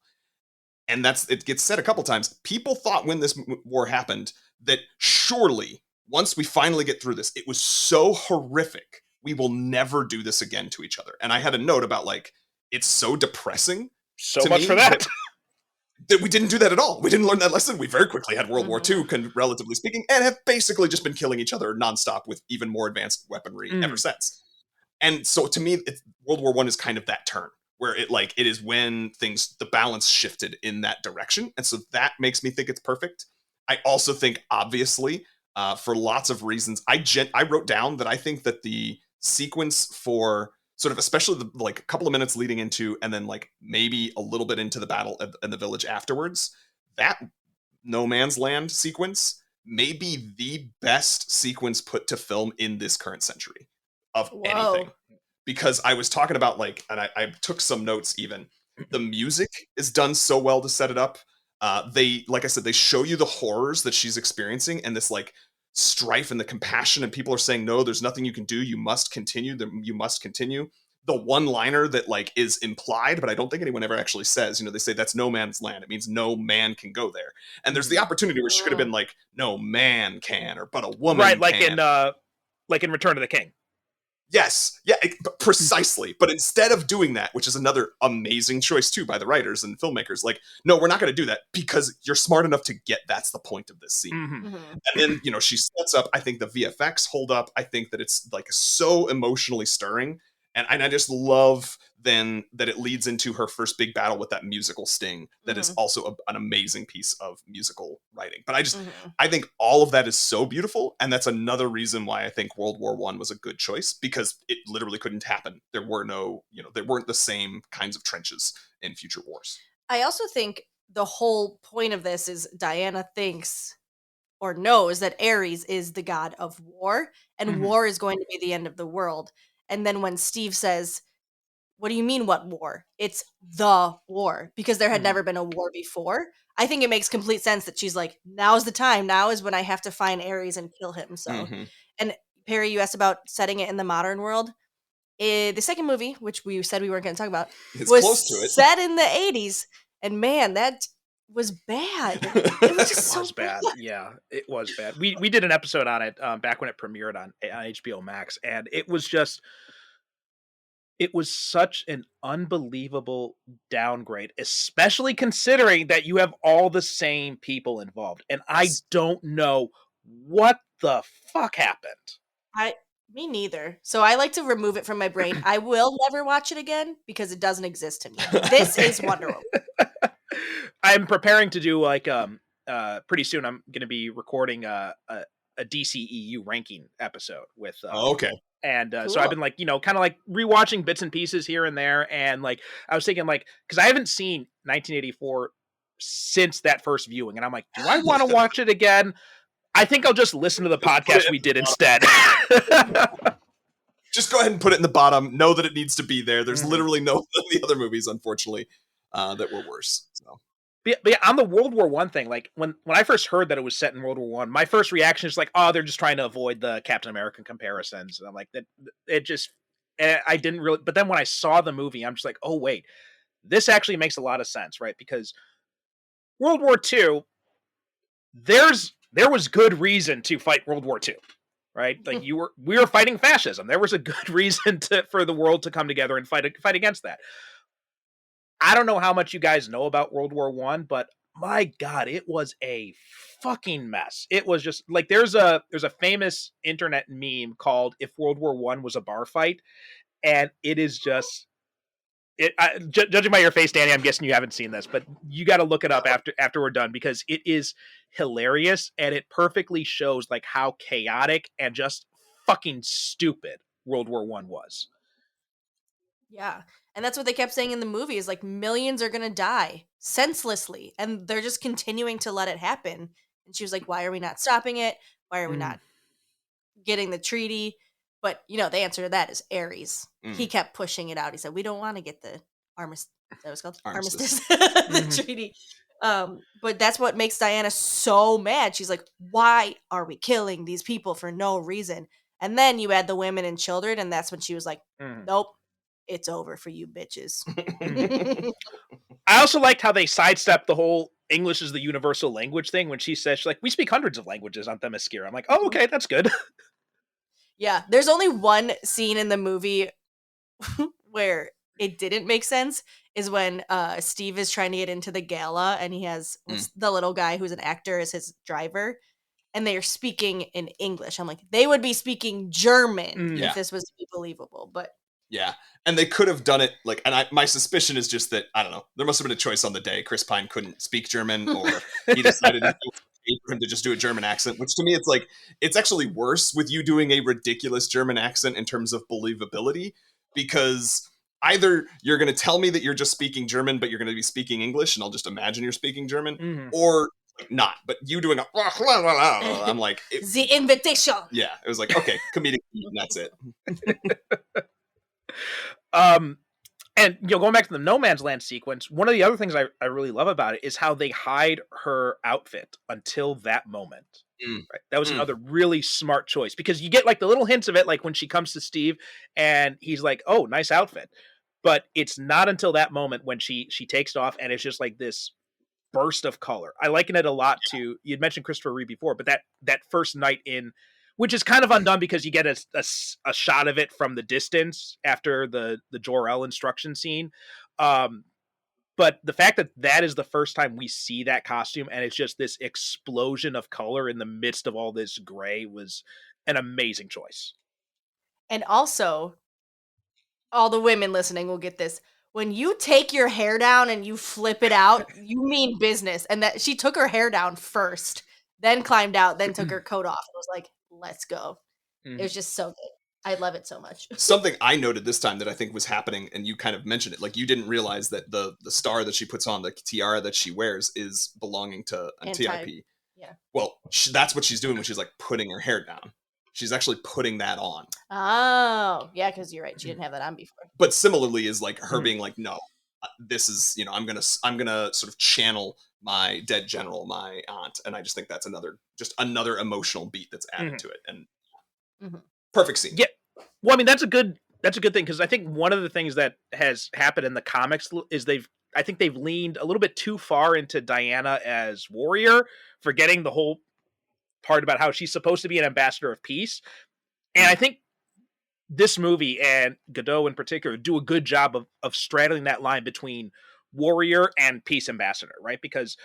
S11: And it gets said a couple times. People thought when this war happened that surely once we finally get through this, it was so horrific, we will never do this again to each other. And I had a note about like, it's so depressing.
S9: So much for that.
S11: That we didn't do that at all. We didn't learn that lesson. We very quickly had World War II, relatively speaking, and have basically just been killing each other nonstop with even more advanced weaponry ever since. And so to me, World War I is kind of that turn where it is when the balance shifted in that direction. And so that makes me think it's perfect. I also think, obviously, for lots of reasons, I wrote down that I think that the sequence for sort of, especially the like a couple of minutes leading into, and then like maybe a little bit into the battle in the village afterwards, that no man's land sequence may be the best sequence put to film in this current century of anything. Because I was talking about and I took some notes even. The music is done so well to set it up. Like I said, they show you the horrors that she's experiencing and this like strife and the compassion, and people are saying, no, there's nothing you can do. You must continue. You must continue. The one-liner that like is implied, but I don't think anyone ever actually says, they say that's no man's land. It means no man can go there. And there's the opportunity where she could have been like, no man can, or but a woman
S9: right,
S11: can.
S9: Like in Return of the King.
S11: Yes, yeah, precisely. But instead of doing that, which is another amazing choice too by the writers and filmmakers, like, no, we're not going to do that because you're smart enough to get that's the point of this scene. And then, she sets up, I think the VFX hold up. I think that it's like so emotionally stirring. And I just love then that it leads into her first big battle with that musical sting that is also an amazing piece of musical writing. But I think all of that is so beautiful. And that's another reason why I think World War I was a good choice, because it literally couldn't happen. There were no, there weren't the same kinds of trenches in future wars.
S10: I also think the whole point of this is Diana thinks or knows that Ares is the god of war, and war is going to be the end of the world. And then when Steve says, what do you mean, what war? It's the war, because there had never been a war before. I think it makes complete sense that she's like, now's the time. Now is when I have to find Ares and kill him. So, and Perry, you asked about setting it in the modern world. The second movie, which we said we weren't going to talk about, was close to it. Set in the 80s. And man, that was bad. It was just so
S9: bad. Yeah, it was bad. We did an episode on it back when it premiered on HBO Max, and it was such an unbelievable downgrade, especially considering that you have all the same people involved. And I don't know what the fuck happened.
S10: Me neither. So I like to remove it from my brain. I will never watch it again because it doesn't exist to me. This is Wonder Woman.
S9: I'm preparing to do pretty soon. I'm going to be recording a DCEU ranking episode with.
S11: Okay.
S9: And so I've been like, kind of like rewatching bits and pieces here and there. And like, I was thinking like, because I haven't seen 1984 since that first viewing. And I'm like, do I want to watch it again? I think I'll just listen to the podcast we did instead.
S11: Just go ahead and put it in the bottom. Know that it needs to be there. There's literally no of the other movies, unfortunately, that were worse. So.
S9: But yeah, on the World War One thing, like when I first heard that it was set in World War One, my first reaction is like, oh, they're just trying to avoid the Captain America comparisons. And I'm like, that it just, I didn't really. But then when I saw the movie, I'm just like, oh wait, this actually makes a lot of sense, right? Because World War Two, there was good reason to fight World War Two, right? Like we were fighting fascism. There was a good reason for the world to come together and fight against that. I don't know how much you guys know about World War One, but my God, it was a fucking mess. It was just like there's a famous internet meme called "If World War One was a bar fight," and it is just judging by your face, Danny, I'm guessing you haven't seen this, but you got to look it up after we're done because it is hilarious and it perfectly shows like how chaotic and just fucking stupid World War One was.
S10: Yeah. And that's what they kept saying in the movie is like millions are going to die senselessly. And they're just continuing to let it happen. And she was like, why are we not stopping it? Why are we not getting the treaty? But, the answer to that is Ares. He kept pushing it out. He said, we don't want to get the armistice. Is that what it's called? Armistice. The treaty. But that's what makes Diana so mad. She's like, why are we killing these people for no reason? And then you add the women and children. And that's when she was like, nope. It's over for you bitches.
S9: I also liked how they sidestepped the whole English is the universal language thing when she says, she's like, we speak hundreds of languages on Themyscira. I'm like, oh, okay, that's good.
S10: Yeah, there's only one scene in the movie where it didn't make sense is when Steve is trying to get into the gala and he has the little guy who's an actor as his driver and they are speaking in English. I'm like, they would be speaking German if this was to be believable, but
S11: yeah, and they could have done it like, and my suspicion is just that I don't know. There must have been a choice on the day. Chris Pine couldn't speak German, or he decided for him to just do a German accent. Which to me, it's like it's actually worse with you doing a ridiculous German accent in terms of believability, because either you're going to tell me that you're just speaking German, but you're going to be speaking English, and I'll just imagine you're speaking German, or like, not. But you doing a, I'm like
S10: the invitation.
S11: Yeah, it was like okay, comedic, and that's it.
S9: And going back to the No Man's Land sequence, one of the other things I really love about it is how they hide her outfit until that moment. Right? That was another really smart choice because you get like the little hints of it, like when she comes to Steve and he's like, "Oh, nice outfit," but it's not until that moment when she takes it off and it's just like this burst of color. I liken it a lot to you'd mentioned Christopher Reeve before, but that first night in. Which is kind of undone because you get a shot of it from the distance after the Jor-El instruction scene. But the fact that is the first time we see that costume and it's just this explosion of color in the midst of all this gray was an amazing choice.
S10: And also, all the women listening will get this. When you take your hair down and you flip it out, you mean business. And that she took her hair down first, then climbed out, then took her coat off. It was like, let's go. It was just so good. I love it so much.
S11: Something I noted this time that I think was happening, and you kind of mentioned it, like you didn't realize that the star that she puts on, the tiara that she wears, is belonging to TIP.
S10: Yeah.
S11: Well, that's what she's doing when she's like putting her hair down. She's actually putting that on.
S10: Oh, yeah, because you're right. She didn't have that on before.
S11: But similarly is like her being like, no, this is, I'm gonna sort of channel my dead general, my aunt, and I just think that's another emotional beat that's added to it, and perfect scene.
S9: Yeah, well, I mean that's a good thing because I think one of the things that has happened in the comics is I think they've leaned a little bit too far into Diana as warrior, forgetting the whole part about how she's supposed to be an ambassador of peace, and I think this movie and Godot in particular do a good job of straddling that line between warrior and peace ambassador, right? Because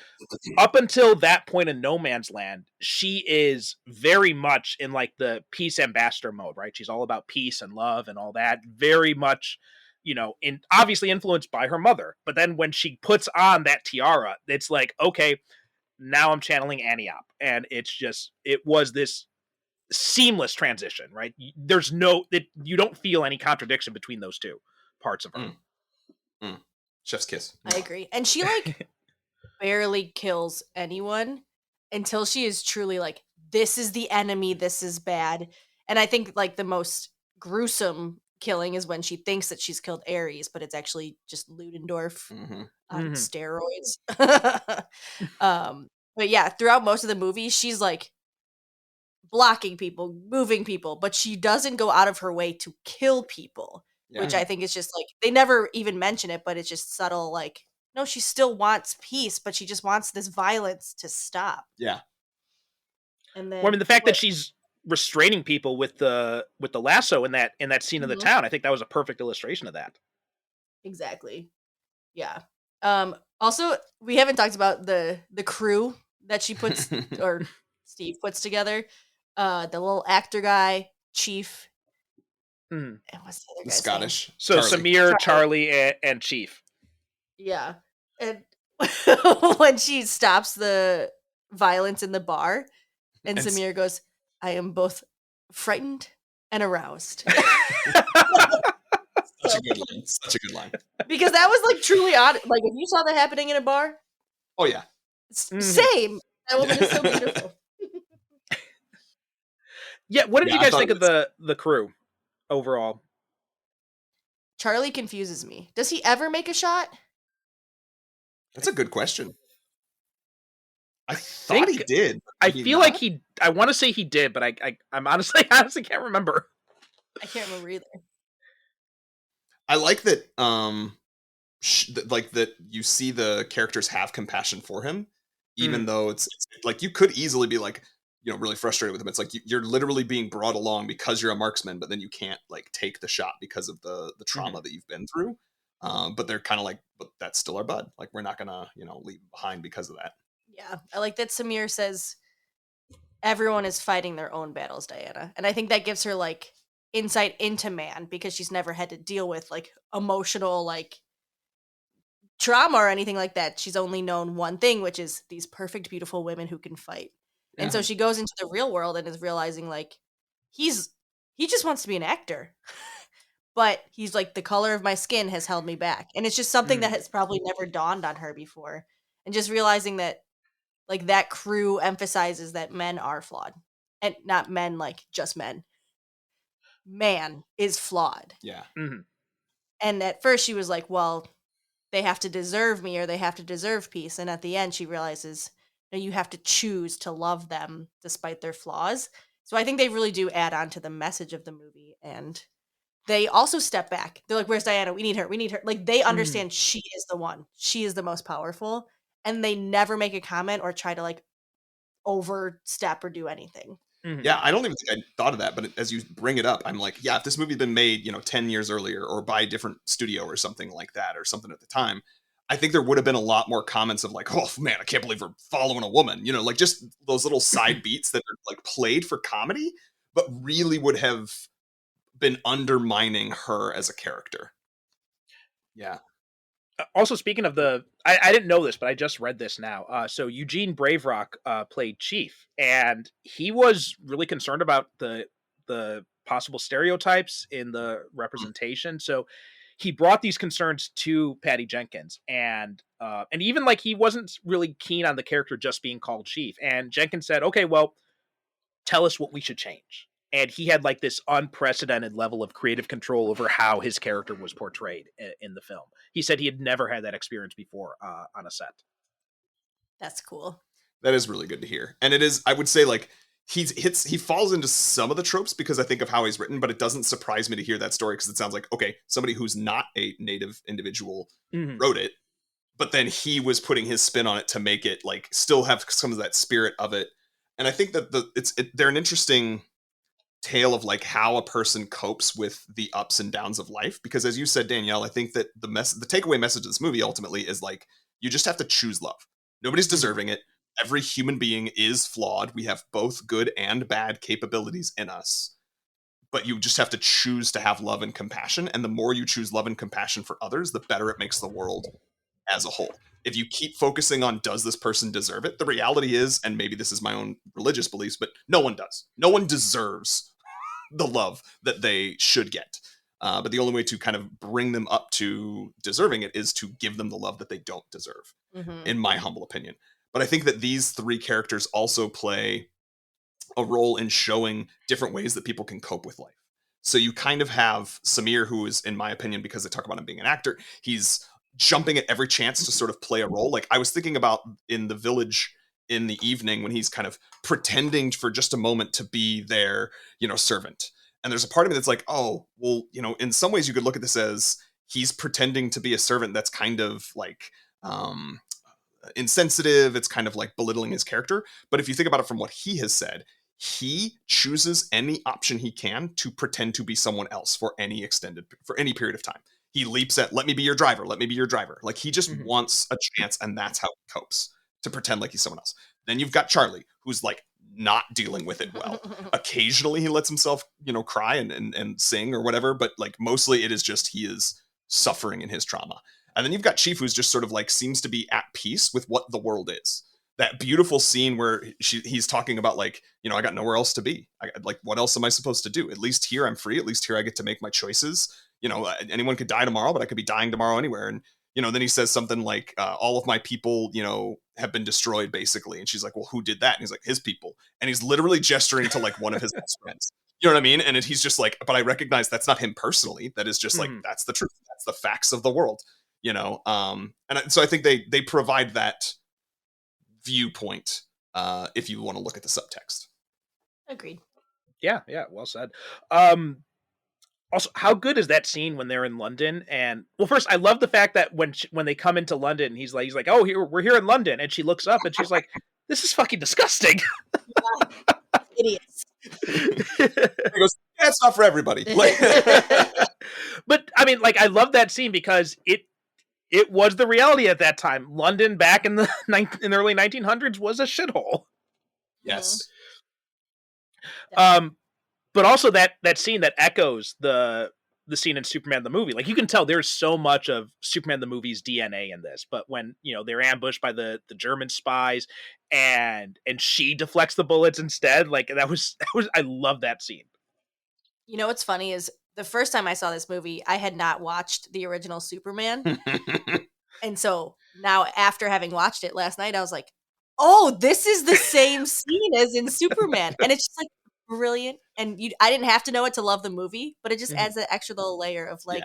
S9: up until that point in No Man's Land, she is very much in like the peace ambassador mode, right? She's all about peace and love and all that. Very much, obviously influenced by her mother. But then when she puts on that tiara, it's like, okay, now I'm channeling Aniop. And it was this seamless transition, right? You don't feel any contradiction between those two parts of her.
S11: Chef's kiss.
S10: I agree. And she like barely kills anyone until she is truly like, this is the enemy, this is bad. And I think like the most gruesome killing is when she thinks that she's killed Ares, but it's actually just Ludendorff on steroids. But yeah, throughout most of the movie, she's like blocking people, moving people, but she doesn't go out of her way to kill people, which I think is just like, they never even mention it, but it's just subtle. Like, no, she still wants peace, but she just wants this violence to stop.
S11: Yeah.
S10: And then,
S9: well, I mean, the fact that she's restraining people with the lasso in that scene in the town, I think that was a perfect illustration of that.
S10: Exactly. Yeah. Also, we haven't talked about the crew that she puts or Steve puts together. The little actor guy, Chief. And what's the other guy's
S11: Scottish.
S10: name?
S9: So Samir, Charlie, and Chief.
S10: Yeah. And when she stops the violence in the bar, and Samir goes, "I am both frightened and aroused."
S11: Such a good line. Such a good line.
S10: Because that was like truly odd. Like, if you saw that happening in a bar,
S11: oh yeah,
S10: same. That woman is so beautiful.
S9: Yeah, what did you guys think of the crew overall?
S10: Charlie confuses me. Does he ever make a shot?
S11: That's a good question. I thought he did.
S9: I feel like I want to say he did, but I'm honestly can't remember.
S10: I can't remember either.
S11: I like that. Like that you see the characters have compassion for him, even though it's like you could easily be like, you know, really frustrated with him. It's like you're literally being brought along because you're a marksman, but then you can't like take the shot because of the trauma that you've been through. But they're kind of like, but that's still our bud. Like, we're not gonna, you know, leave him behind because of that.
S10: Yeah, I like that Samir says everyone is fighting their own battles, Diana, and I think that gives her like insight into man, because she's never had to deal with like emotional like trauma or anything like that. She's only known one thing, which is these perfect, beautiful women who can fight. Yeah. And so she goes into the real world and is realizing like he just wants to be an actor. But he's like, the color of my skin has held me back. And it's just something that has probably never dawned on her before. And just realizing that like that crew emphasizes that men are flawed. And not men like just men. Man is flawed.
S11: Yeah.
S10: And at first she was like, well, they have to deserve me or they have to deserve peace. And at the end she realizes, no, you have to choose to love them despite their flaws. So I think they really do add on to the message of the movie. And they also step back. They're like, where's Diana? We need her. We need her. Like, they understand she is the one. She is the most powerful. And they never make a comment or try to like overstep or do anything.
S11: Yeah, I don't even think I thought of that, but as you bring it up, I'm like, yeah, if this movie had been made, you know, 10 years earlier or by a different studio or something like that, or something at the time, I think there would have been a lot more comments of like, oh man, I can't believe we're following a woman, you know, like just those little side beats that are like played for comedy, but really would have been undermining her as a character. Yeah.
S9: Also, speaking of I didn't know this, but I just read this now. So Eugene Braverock played Chief, and he was really concerned about the possible stereotypes in the representation. So he brought these concerns to Patty Jenkins, and even like he wasn't really keen on the character just being called Chief. And Jenkins said, "Okay, well, tell us what we should change." And he had like this unprecedented level of creative control over how his character was portrayed in the film. He said he had never had that experience before on a set.
S10: That's cool.
S11: That is really good to hear. And it is, I would say, like, he falls into some of the tropes because I think of how he's written, but it doesn't surprise me to hear that story because it sounds like, okay, somebody who's not a native individual wrote it, but then he was putting his spin on it to make it like still have some of that spirit of it. And I think that they're an interesting tale of like how a person copes with the ups and downs of life, because as you said, Danielle, I think that the takeaway message of this movie ultimately is like, you just have to choose love. Nobody's deserving it. Every human being is flawed. We have both good and bad capabilities in us, but you just have to choose to have love and compassion. And the more you choose love and compassion for others, the better it makes the world as a whole. If you keep focusing on, does this person deserve it? The reality is, and maybe this is my own religious beliefs, but no one does. No one deserves the love that they should get. But the only way to kind of bring them up to deserving it is to give them the love that they don't deserve, in my humble opinion. But I think that these three characters also play a role in showing different ways that people can cope with life. So you kind of have Samir, who is, in my opinion, because they talk about him being an actor, he's jumping at every chance to sort of play a role. Like I was thinking about in The Village in the evening when he's kind of pretending for just a moment to be their, servant. And there's a part of me that's like, oh, well, in some ways you could look at this as he's pretending to be a servant that's kind of like insensitive. It's kind of like belittling his character. But if you think about it from what he has said, he chooses any option he can to pretend to be someone else for any period of time. He leaps at, let me be your driver. Let me be your driver. Like he just wants a chance, and that's how he copes, to pretend like he's someone else. Then you've got Charlie, who's like not dealing with it well. Occasionally he lets himself, cry and sing or whatever, but like mostly it is just he is suffering in his trauma. And then you've got Chief, who's just sort of like seems to be at peace with what the world is. That beautiful scene where he's talking about like, I got nowhere else to be. Like, what else am I supposed to do? At least here I'm free. At least here I get to make my choices. Anyone could die tomorrow, but I could be dying tomorrow anywhere. And, then he says something like, all of my people, have been destroyed basically. And she's like, well, who did that? And he's like, his people. And he's literally gesturing to like one of his best friends. You know what I mean? And he's just like, but I recognize that's not him personally. That is just like, that's the truth. That's the facts of the world, And so I think they provide that viewpoint if you want to look at the subtext.
S10: Agreed.
S9: Yeah, well said. Also, how good is that scene when they're in London? And well, first, I love the fact that when they come into London, he's like, oh, we're here in London, and she looks up and she's like, this is fucking disgusting.
S10: Idiots.
S11: He goes, yeah, it's not for everybody.
S9: But I mean, like, I love that scene because it was the reality at that time. London back in the early 1900s was a shithole.
S11: Yes.
S9: But also that scene that echoes the scene in Superman the movie. Like, you can tell there's so much of Superman the movie's DNA in this. But when, they're ambushed by the German spies and she deflects the bullets instead, like that was I love that scene.
S10: What's funny is the first time I saw this movie, I had not watched the original Superman. And so now after having watched it last night, I was like, oh, this is the same scene as in Superman. And it's just like brilliant. And I didn't have to know it to love the movie, but it just adds that extra little layer of like,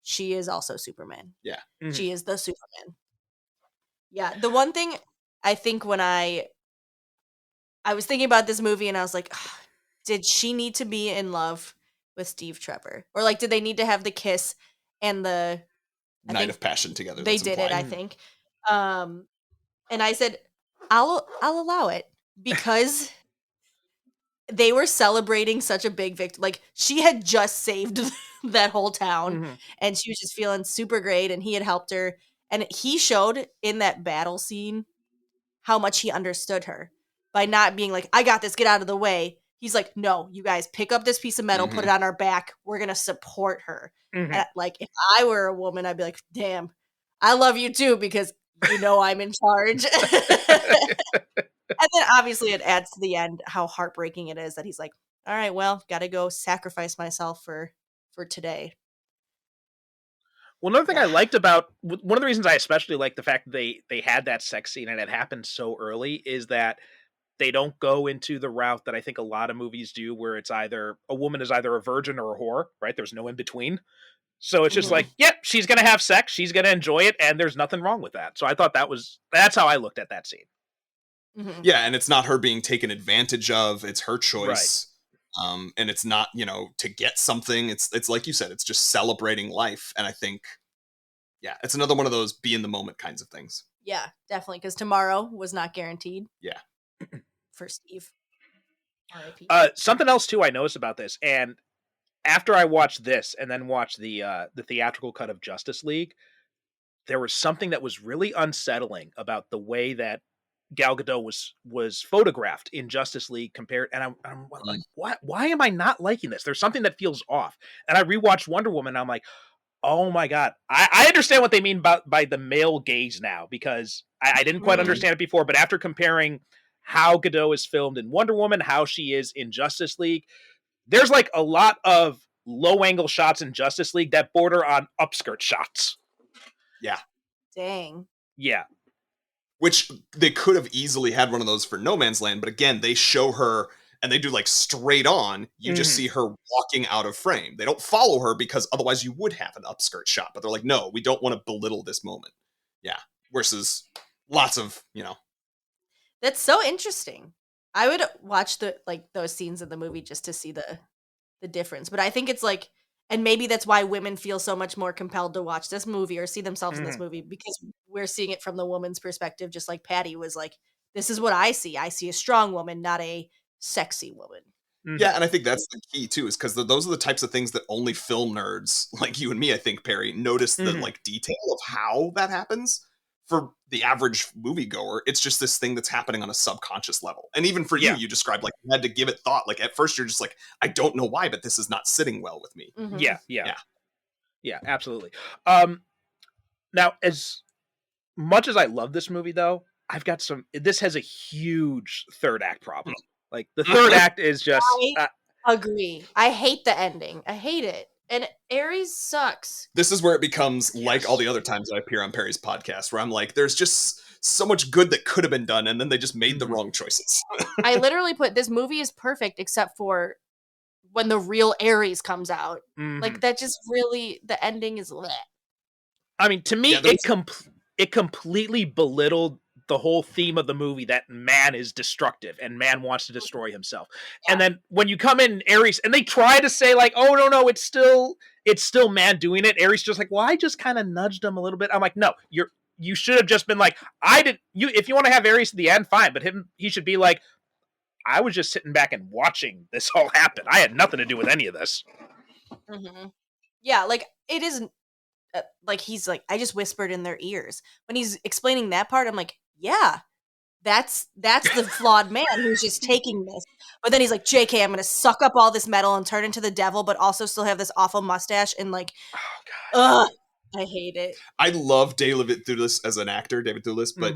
S10: she is also Superman.
S11: Yeah.
S10: She is the Superman. Yeah. The one thing I think when I was thinking about this movie and I was like, did she need to be in love with Steve Trevor? Or like, did they need to have the kiss and the
S11: Night of Passion together?
S10: They did it, I think. And I said, I'll allow it because they were celebrating such a big victory. Like, she had just saved that whole town and she was just feeling super great and he had helped her. And he showed in that battle scene how much he understood her by not being like, I got this, get out of the way. He's like, no, you guys pick up this piece of metal, put it on our back. We're going to support her. And, like, if I were a woman, I'd be like, damn, I love you too, because I'm in charge. And then obviously it adds to the end how heartbreaking it is that he's like, all right, well, got to go sacrifice myself for today.
S9: Well, another thing I liked about, one of the reasons I especially like the fact that they had that sex scene and it happened so early is that they don't go into the route that I think a lot of movies do, where it's either a woman is either a virgin or a whore, right? There's no in between. So it's just like, yep, she's going to have sex. She's going to enjoy it. And there's nothing wrong with that. So I thought that's how I looked at that scene.
S11: Yeah. And it's not her being taken advantage of. It's her choice. Right. And it's not, to get something. It's like you said, it's just celebrating life. And I think, it's another one of those be in the moment kinds of things.
S10: Yeah, definitely. Because tomorrow was not guaranteed.
S11: Yeah.
S10: For Steve. R.I.P.
S9: Something else too I noticed about this, and after I watched this and then watched the theatrical cut of Justice League, there was something that was really unsettling about the way that Gal Gadot was photographed in Justice League compared. And I'm like, why am I not liking this? There's something that feels off. And I rewatched Wonder Woman. And I'm like, oh my God, I understand what they mean by the male gaze now, because I didn't quite understand it before. But after comparing how Gadot is filmed in Wonder Woman, how she is in Justice League, there's like a lot of low angle shots in Justice League that border on upskirt shots.
S11: Yeah.
S10: Dang.
S9: Yeah.
S11: Which they could have easily had one of those for No Man's Land, but again, they show her and they do like straight on, you just see her walking out of frame. They don't follow her because otherwise you would have an upskirt shot, but they're like, no, we don't want to belittle this moment. Yeah. Versus lots of,
S10: That's so interesting. I would watch those scenes in the movie just to see the difference. But I think it's like, and maybe that's why women feel so much more compelled to watch this movie or see themselves in this movie, because we're seeing it from the woman's perspective, just like Patty was like, this is what I see. I see a strong woman, not a sexy woman.
S11: Yeah, and I think that's the key too, is because those are the types of things that only film nerds like you and me, I think, Perry, notice the like detail of how that happens. For the average moviegoer, it's just this thing that's happening on a subconscious level. And even for you described like you had to give it thought. Like at first you're just like, I don't know why, but this is not sitting well with me.
S9: Yeah, absolutely. Now, as much as I love this movie, though, this has a huge third act problem. Like the third act is just.
S10: I agree. I hate the ending. I hate it. And Ares sucks.
S11: This is where it becomes like all the other times I appear on Perry's podcast, where I'm like, there's just so much good that could have been done, and then they just made the wrong choices.
S10: I literally put, this movie is perfect except for when the real Ares comes out. Like, that just really, the ending is bleh.
S9: I mean, to me, it completely belittled the whole theme of the movie, that man is destructive and man wants to destroy himself. And then when you come in Ares and they try to say like, oh no, it's still man doing it. Ares just like, well, I just kind of nudged him a little bit. I'm like, no, you should have just been like, if you want to have Ares at the end, fine. But he should be like, I was just sitting back and watching this all happen. I had nothing to do with any of this.
S10: Yeah. Like it isn't like, he's like, I just whispered in their ears when he's explaining that part. I'm like, yeah, that's the flawed man who's just taking this. But then he's like, JK, I'm going to suck up all this metal and turn into the devil, but also still have this awful mustache. And like, I hate it.
S11: I love David Thewlis as an actor, David Thewlis, but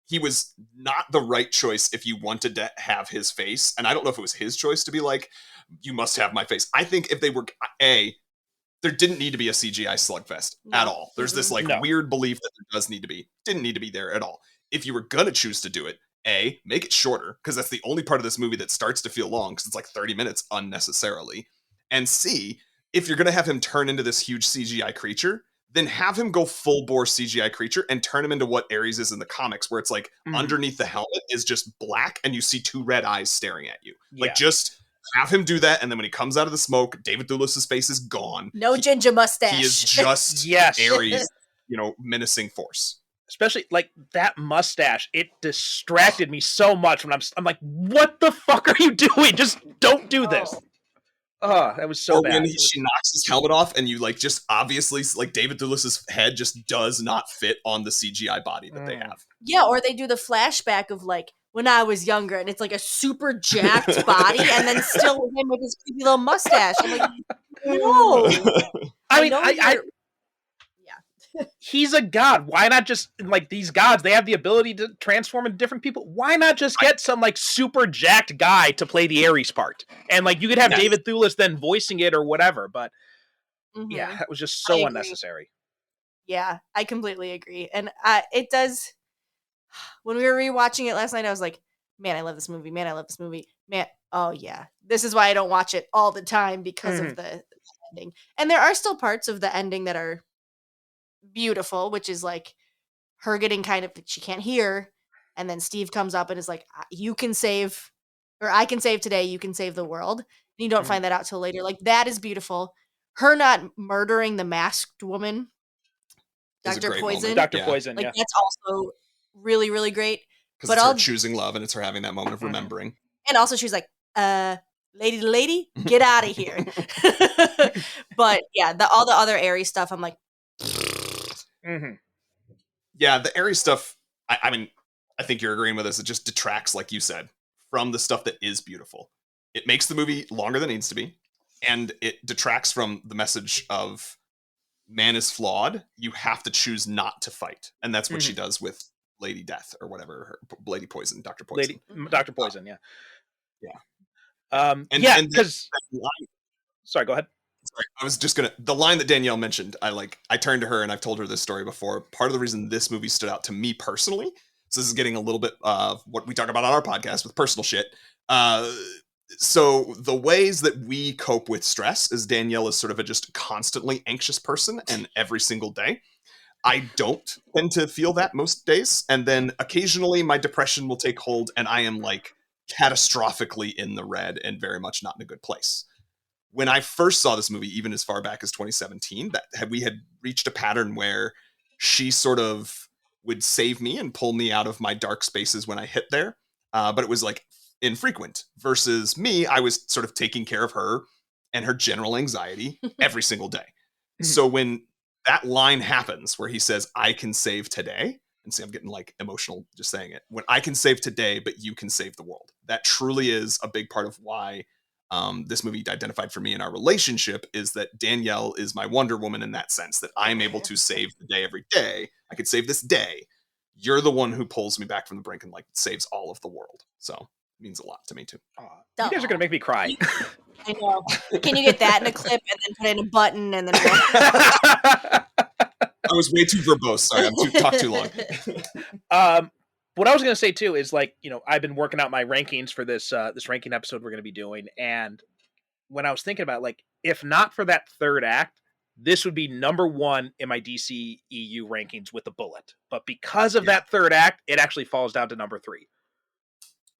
S11: he was not the right choice if you wanted to have his face. And I don't know if it was his choice to be like, you must have my face. I think if they were, there didn't need to be a CGI slugfest at all. There's this weird belief that there does need to be. Didn't need to be there at all. If you were going to choose to do it, make it shorter, because that's the only part of this movie that starts to feel long, because it's like 30 minutes unnecessarily. And C, if you're going to have him turn into this huge CGI creature, then have him go full bore CGI creature and turn him into what Ares is in the comics, where it's like underneath the helmet is just black and you see two red eyes staring at you. Like just have him do that, and then when he comes out of the smoke, David Thewlis' face is gone.
S10: No ginger mustache.
S11: He is just Ares, menacing force.
S9: Especially like that mustache, it distracted me so much when I'm like, what the fuck are you doing? Just don't do this. Oh, that was so bad.
S11: When she knocks his helmet off, and you like just obviously like David Thewlis' head just does not fit on the CGI body that they have.
S10: Yeah, or they do the flashback of like when I was younger, and it's like a super jacked body, and then still him with his creepy little mustache. I'm like, no.
S9: He's a god. Why not just, like, these gods, they have the ability to transform into different people. Why not just get some, like, super jacked guy to play the Ares part? And, like, you could have David Thewlis then voicing it or whatever, but yeah, that was just so unnecessary.
S10: Yeah, I completely agree. And it does, when we were rewatching it last night, I was like, man, I love this movie. Man, I love this movie. Man, oh yeah. This is why I don't watch it all the time, because of the ending. And there are still parts of the ending that are beautiful, which is like her getting kind of, she can't hear, and then Steve comes up and is like, you can save, or I can save today, you can save the world. And you don't find that out till later. Like, that is beautiful. Her not murdering the masked woman, Dr. Poison.
S9: Dr. Poison,
S10: like, that's also really, really great.
S11: Because it's her choosing love, and it's her having that moment of remembering.
S10: And also she's like, lady to lady, get out of here. But yeah, all the other Ares stuff, I'm like,
S11: yeah, the Ares stuff, I mean, I think you're agreeing with us. It just detracts, like you said, from the stuff that is beautiful. It makes the movie longer than it needs to be, and it detracts from the message of man is flawed. You have to choose not to fight, and that's what she does with Lady Death or whatever, Lady Poison, Dr. Poison.
S9: Dr. Poison, yeah.
S11: Because
S9: sorry, go ahead.
S11: Sorry, I was just the line that Danielle mentioned, I turned to her and I've told her this story before. Part of the reason this movie stood out to me personally, so this is getting a little bit of what we talk about on our podcast with personal shit. So the ways that we cope with stress is Danielle is sort of a just constantly anxious person, and every single day. I don't tend to feel that most days, and then occasionally my depression will take hold, and I am like catastrophically in the red and very much not in a good place. When I first saw this movie, even as far back as 2017, we had reached a pattern where she sort of would save me and pull me out of my dark spaces when I hit there, but it was like infrequent. Versus me, I was sort of taking care of her and her general anxiety every single day. So when that line happens where he says, I can save today, and see, I'm getting like emotional just saying it. When I can save today, but you can save the world. That truly is a big part of why this movie identified for me in our relationship, is that Danielle is my Wonder Woman in that sense, that I'm able to save the day every day. I could save this day. You're the one who pulls me back from the brink and like saves all of the world. So it means a lot to me too.
S9: You guys are going to make me cry.
S10: I know. Can you get that in a clip and then put in a button and then...
S11: I was way too verbose. Sorry, I'm talked too long.
S9: What I was going to say too is, like, you know, I've been working out my rankings for this ranking episode we're going to be doing, and when I was thinking about, like, if not for that third act, this would be number 1 in my DC EU rankings with a bullet. But because of that third act, it actually falls down to number 3.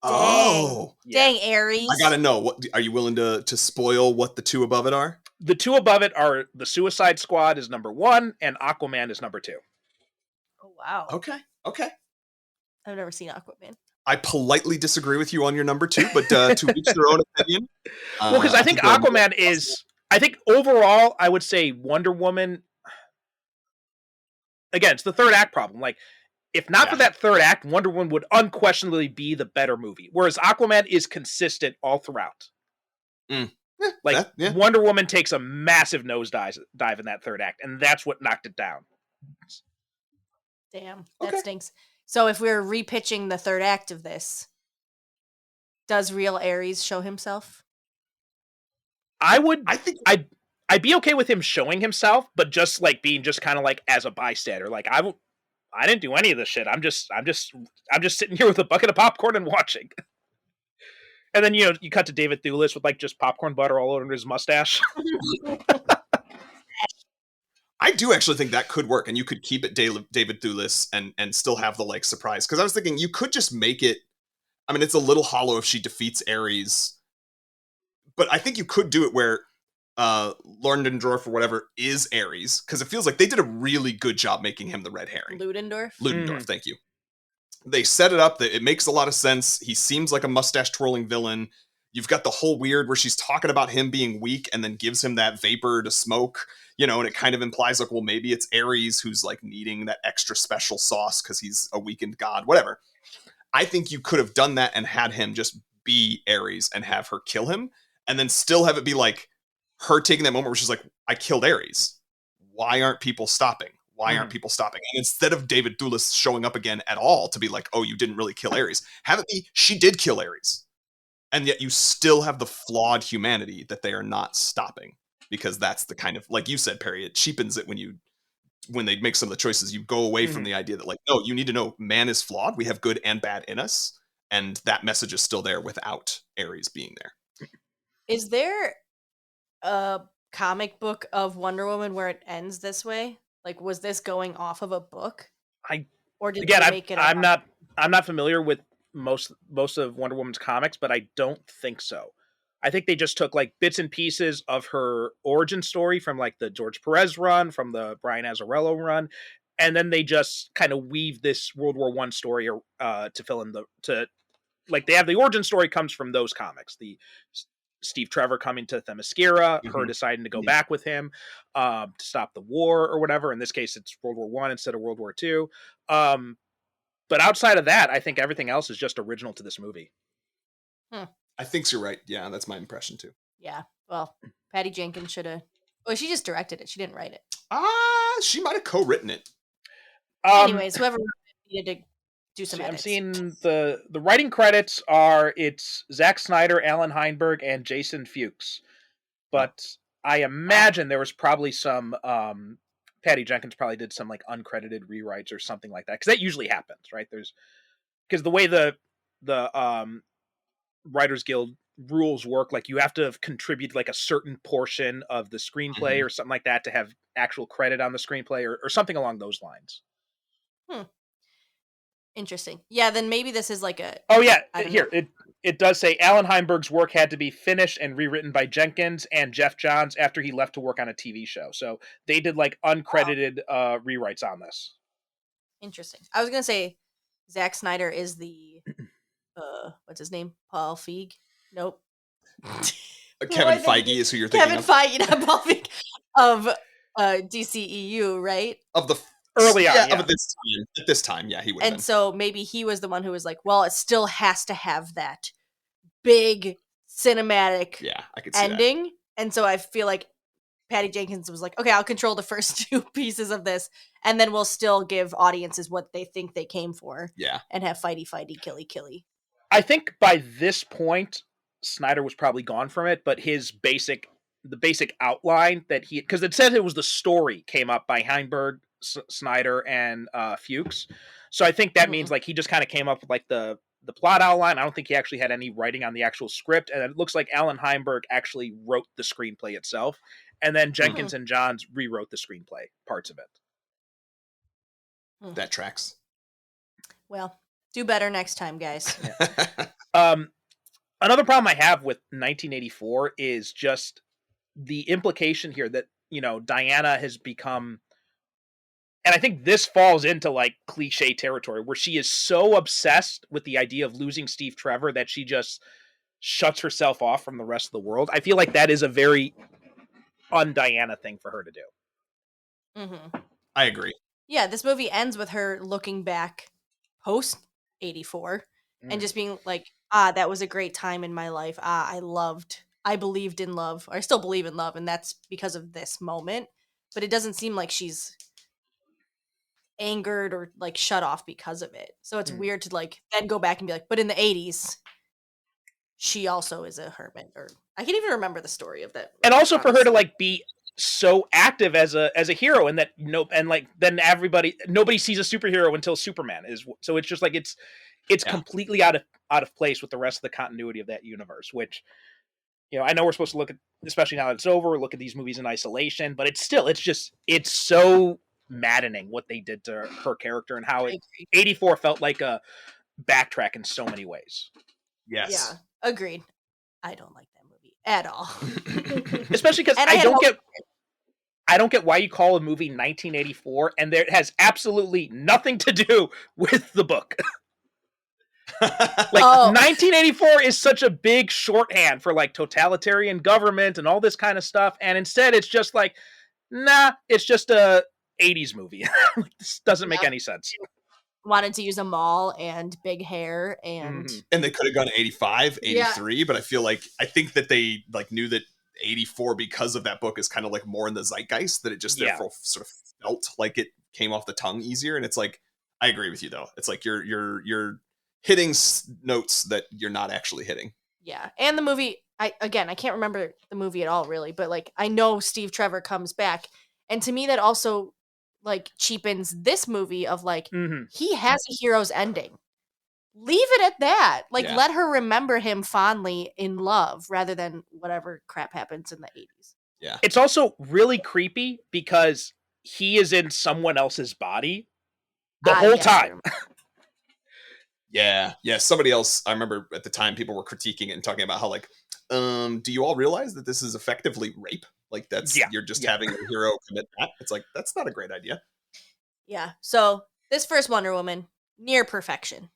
S11: Oh,
S10: dang, Aries!
S11: I gotta know. What are you willing to spoil? What the 2 above it are?
S9: The 2 above it are the Suicide Squad is number 1, and Aquaman is number 2.
S10: Oh wow.
S11: Okay.
S10: I've never seen Aquaman.
S11: I politely disagree with you on your number 2, but to each their own opinion.
S9: Well, because I think Aquaman is. I think overall, I would say Wonder Woman. Again, it's the third act problem. Like, if not for that third act, Wonder Woman would unquestionably be the better movie. Whereas Aquaman is consistent all throughout. Wonder Woman takes a massive dive in that third act, and that's what knocked it down.
S10: Damn, that stinks. So if we're repitching the third act of this, does real Ares show himself?
S9: I think I'd be okay with him showing himself, but just like being just kind of like as a bystander. Like I didn't do any of this shit. I'm just sitting here with a bucket of popcorn and watching. And then, you know, you cut to David Thewlis with like just popcorn butter all over his mustache.
S11: I do actually think that could work, and you could keep it David Thewlis and still have the like surprise. Because I was thinking you could just make it. I mean, it's a little hollow if she defeats Ares, but I think you could do it where Ludendorff or whatever is Ares, because it feels like they did a really good job making him the red herring.
S10: Ludendorff,
S11: thank you. They set it up that it makes a lot of sense. He seems like a mustache twirling villain. You've got the whole weird where she's talking about him being weak and then gives him that vapor to smoke, you know, and it kind of implies like, well, maybe it's Ares who's like needing that extra special sauce because he's a weakened god, whatever. I think you could have done that and had him just be Ares and have her kill him, and then still have it be like her taking that moment where she's like, I killed Ares. Why aren't people stopping? Why aren't people stopping? And instead of David Thewlis showing up again at all to be like, oh, you didn't really kill Ares, have it be, she did kill Ares. And yet you still have the flawed humanity that they are not stopping, because that's the kind of, like you said, Perry, it cheapens it when they make some of the choices. You go away from the idea that like, no, you need to know man is flawed. We have good and bad in us. And that message is still there without Ares being there.
S10: Is there a comic book of Wonder Woman where it ends this way? Like, was this going off of a book? Or did they make it up?
S9: I'm not familiar with most of Wonder Woman's comics, but I don't think so. I think they just took like bits and pieces of her origin story from like the George Perez run, from the Brian Azzarello run, and then they just kind of weave this World War I story to fill in they have the origin story comes from those comics. The Steve Trevor coming to Themyscira, her deciding to go back with him to stop the war or whatever. In this case, it's World War I instead of World War II. But outside of that, I think everything else is just original to this movie.
S11: I think you're right. Yeah, that's my impression too.
S10: Yeah. Well, Patty Jenkins should have. Well, she just directed it. She didn't write it.
S11: She might have co-written it.
S10: Anyways, whoever needed to do some edits.
S9: I'm seeing the writing credits are it's Zack Snyder, Alan Heinberg, and Jason Fuchs. But I imagine there was probably some Patty Jenkins probably did some like uncredited rewrites or something like that, because that usually happens, right? Because the way the Writers Guild rules work. Like you have to contribute like a certain portion of the screenplay or something like that to have actual credit on the screenplay or something along those lines.
S10: Interesting. Yeah, then maybe this is like a...
S9: Oh yeah, here, it does say Alan Heinberg's work had to be finished and rewritten by Jenkins and Jeff Johns after he left to work on a TV show. So they did like uncredited rewrites on this.
S10: Interesting. I was going to say Zack Snyder is the... what's his name? Paul Feig? Nope.
S11: Kevin Feige is who you're thinking of.
S10: Kevin Feige, not Paul Feig, of DCEU, right?
S11: Of the...
S9: Early on,
S11: At this time, yeah, he would have been.
S10: So maybe he was the one who was like, well, it still has to have that big cinematic
S11: I could see
S10: ending.
S11: that.
S10: And so I feel like Patty Jenkins was like, okay, I'll control the first 2 pieces of this, and then we'll still give audiences what they think they came for.
S11: Yeah.
S10: And have fighty, killy.
S9: I think by this point, Snyder was probably gone from it, but the basic outline that because it said it was the story came up by Heinberg, Snyder, and Fuchs. So I think that means like he just kind of came up with like the plot outline. I don't think he actually had any writing on the actual script, and it looks like Alan Heinberg actually wrote the screenplay itself, and then Jenkins and Johns rewrote the screenplay parts of it.
S11: That tracks.
S10: Well, do better next time, guys.
S9: Another problem I have with 1984 is just the implication here that, Diana has become, and I think this falls into like cliche territory where she is so obsessed with the idea of losing Steve Trevor that she just shuts herself off from the rest of the world. I feel like that is a very un-Diana thing for her to do.
S11: I agree.
S10: Yeah, this movie ends with her looking back post 84 and just being like, that was a great time in my life. I believed in love, or I still believe in love, and that's because of this moment. But it doesn't seem like she's angered or like shut off because of it. So it's weird to like then go back and be like, but in the 80s, she also is a hermit. Or I can't even remember the story of that.
S9: And also for her to like be so active as a hero, and that and like then nobody sees a superhero until Superman is. So it's just like it's completely out of place with the rest of the continuity of that universe, which, I know we're supposed to look at, especially now that it's over, look at these movies in isolation, but it's so maddening what they did to her character and how 84 felt like a backtrack in so many ways.
S11: Yes.
S10: Yeah, agreed. I don't like that movie at all.
S9: Especially because I don't get why you call a movie 1984 and it has absolutely nothing to do with the book. 1984 is such a big shorthand for like totalitarian government and all this kind of stuff, and instead it's just like, nah, it's just a 80s movie. This doesn't make any sense.
S10: Wanted to use a mall and big hair and
S11: they could have gone 85, 83, but I think that they like knew that 84, because of that book, is kind of like more in the zeitgeist, that it just therefore sort of felt like it came off the tongue easier. And it's like, I agree with you though. It's like you're hitting notes that you're not actually hitting.
S10: Yeah. And the movie, I can't remember the movie at all really, but like I know Steve Trevor comes back, and to me that also like cheapens this movie of like he has a hero's ending. Leave it at that. Like let her remember him fondly in love rather than whatever crap happens in the 80s.
S11: Yeah.
S9: It's also really creepy because he is in someone else's body the whole time.
S11: Yeah. Somebody else, I remember at the time people were critiquing it and talking about how like, do you all realize that this is effectively rape? Like you're just having a hero commit that. It's like, that's not a great idea.
S10: Yeah. So this first Wonder Woman, near perfection.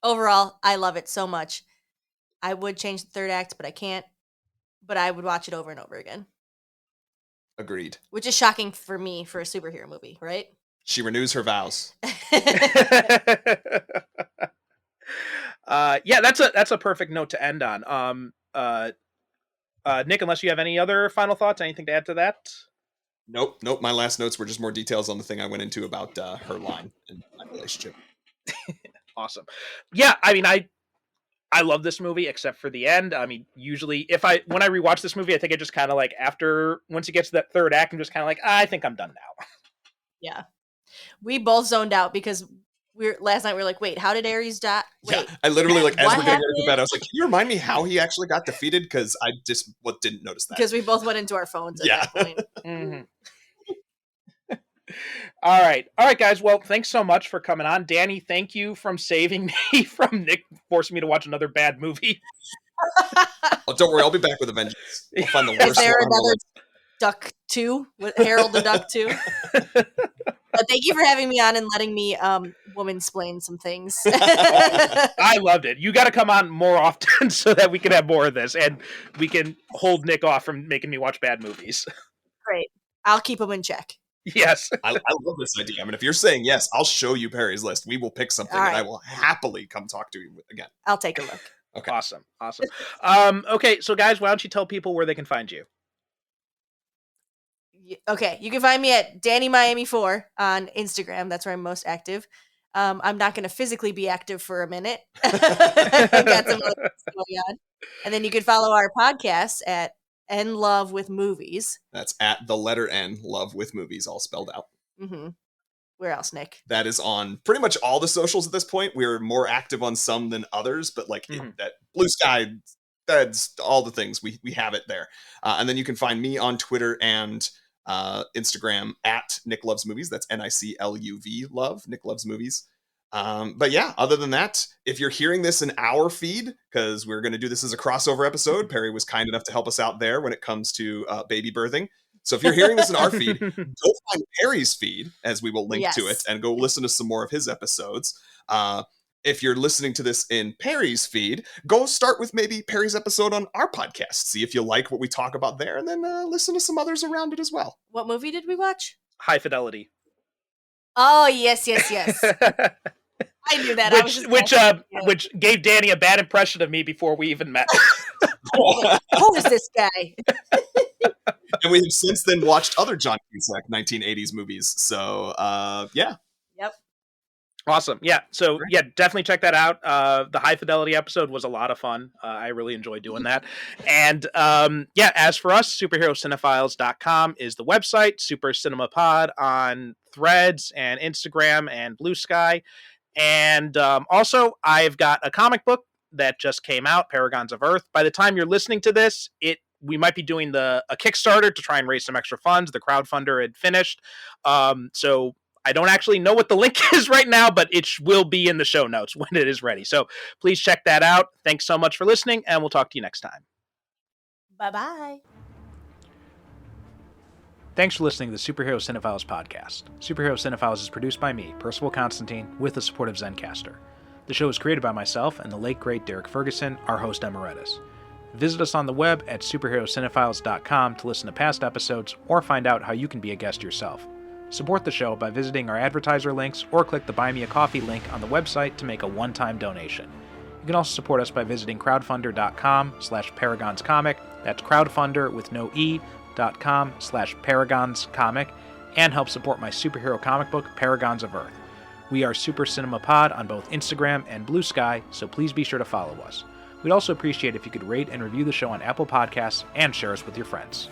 S10: Overall, I love it so much. I would change the third act, but I can't. But I would watch it over and over again.
S11: Agreed.
S10: Which is shocking for me for a superhero movie, right?
S11: She renews her vows.
S9: That's a perfect note to end on. Nick, unless you have any other final thoughts, anything to add to that?
S11: Nope. My last notes were just more details on the thing I went into about her line and my relationship.
S9: Awesome. Yeah, I mean, I love this movie except for the end. I mean, usually when I rewatch this movie, I think I just kind of like once it gets to that third act, I'm just kind of like, I think I'm done now.
S10: Yeah. We both zoned out because last night we were like, wait, how did Ares die? Wait,
S11: I literally, like, as
S10: what
S11: we're getting ready to bed,
S10: happened?
S11: I was like, can you remind me how he actually got defeated? Because I just didn't notice that.
S10: Because we both went into our phones at that point.
S9: Mhm. All right, guys. Well, thanks so much for coming on, Dani. Thank you from saving me from Nic forcing me to watch another bad movie.
S11: Oh, don't worry, I'll be back with a vengeance. We'll find the worst.
S10: Is there
S11: one on the
S10: another
S11: list.
S10: Duck 2? Harold the Duck 2? But thank you for having me on and letting me woman-splain some things.
S9: I loved it. You got to come on more often so that we can have more of this, and we can hold Nic off from making me watch bad movies.
S10: Great. I'll keep him in check.
S9: Yes.
S11: I love this idea. I mean, if you're saying yes, I'll show you Perry's list. We will pick something,
S10: All
S11: and I
S10: right.
S11: will happily come talk to you again.
S10: I'll take a look.
S11: Okay.
S9: Awesome. Okay, so guys, why don't you tell people where they can find you?
S10: Okay, you can find me at Dani Miami 4 on Instagram. That's where I'm most active. I'm not going to physically be active for a minute. Got some other things going on. And then you can follow our podcast at N Love with Movies.
S11: That's at the letter N, Love with Movies, all spelled out.
S10: Mm-hmm. Where else, Nic?
S11: That is on pretty much all the socials at this point. We're more active on some than others, but like that Blue Sky, that's all the things. We have it there. And then you can find me on Twitter and Instagram at Nic Loves Movies. That's NICLUV Love, Nic Loves Movies. But yeah, other than that, if you're hearing this in our feed, because we're going to do this as a crossover episode, Perry was kind enough to help us out there when it comes to baby birthing. So if you're hearing this in our feed, go find Perry's feed, as we will link to it, and go listen to some more of his episodes. If you're listening to this in Perry's feed, go start with maybe Perry's episode on our podcast. See if you like what we talk about there, and then listen to some others around it as well.
S10: What movie did we watch?
S9: High Fidelity.
S10: Oh, yes. I knew that.
S9: Which gave Dani a bad impression of me before we even met.
S10: Who is this guy?
S11: And we have since then watched other John Cusack 1980s movies. So, yeah.
S10: Yep.
S9: Awesome. Yeah. So, yeah, definitely check that out. The High Fidelity episode was a lot of fun. I really enjoyed doing that. And, yeah, as for us, superherocinephiles.com is the website. Super Cinema Pod on Threads and Instagram and Blue Sky. And also, I've got a comic book that just came out, Paragons of Earth. By the time you're listening to this, we might be doing a Kickstarter to try and raise some extra funds. The crowdfunder had finished. So I don't actually know what the link is right now, but it will be in the show notes when it is ready. So please check that out. Thanks so much for listening, and we'll talk to you next time.
S10: Bye-bye.
S9: Thanks for listening to the Superhero Cinephiles podcast. Superhero Cinephiles is produced by me, Percival Constantine, with the support of Zencastr. The show is created by myself and the late, great Derek Ferguson, our host emeritus. Visit us on the web at superherocinephiles.com to listen to past episodes or find out how you can be a guest yourself. Support the show by visiting our advertiser links or click the Buy Me a Coffee link on the website to make a one-time donation. You can also support us by visiting crowdfunder.com/paragonscomic. That's crowdfunder with no e.com/paragonscomic, and help support my superhero comic book, Paragons of Earth. We are Super Cinema Pod on both Instagram and Blue Sky, so please be sure to follow us. We'd also appreciate if you could rate and review the show on Apple Podcasts and share us with your friends.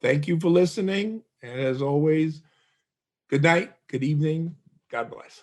S12: Thank you for listening. And as always, good night, good evening. God bless.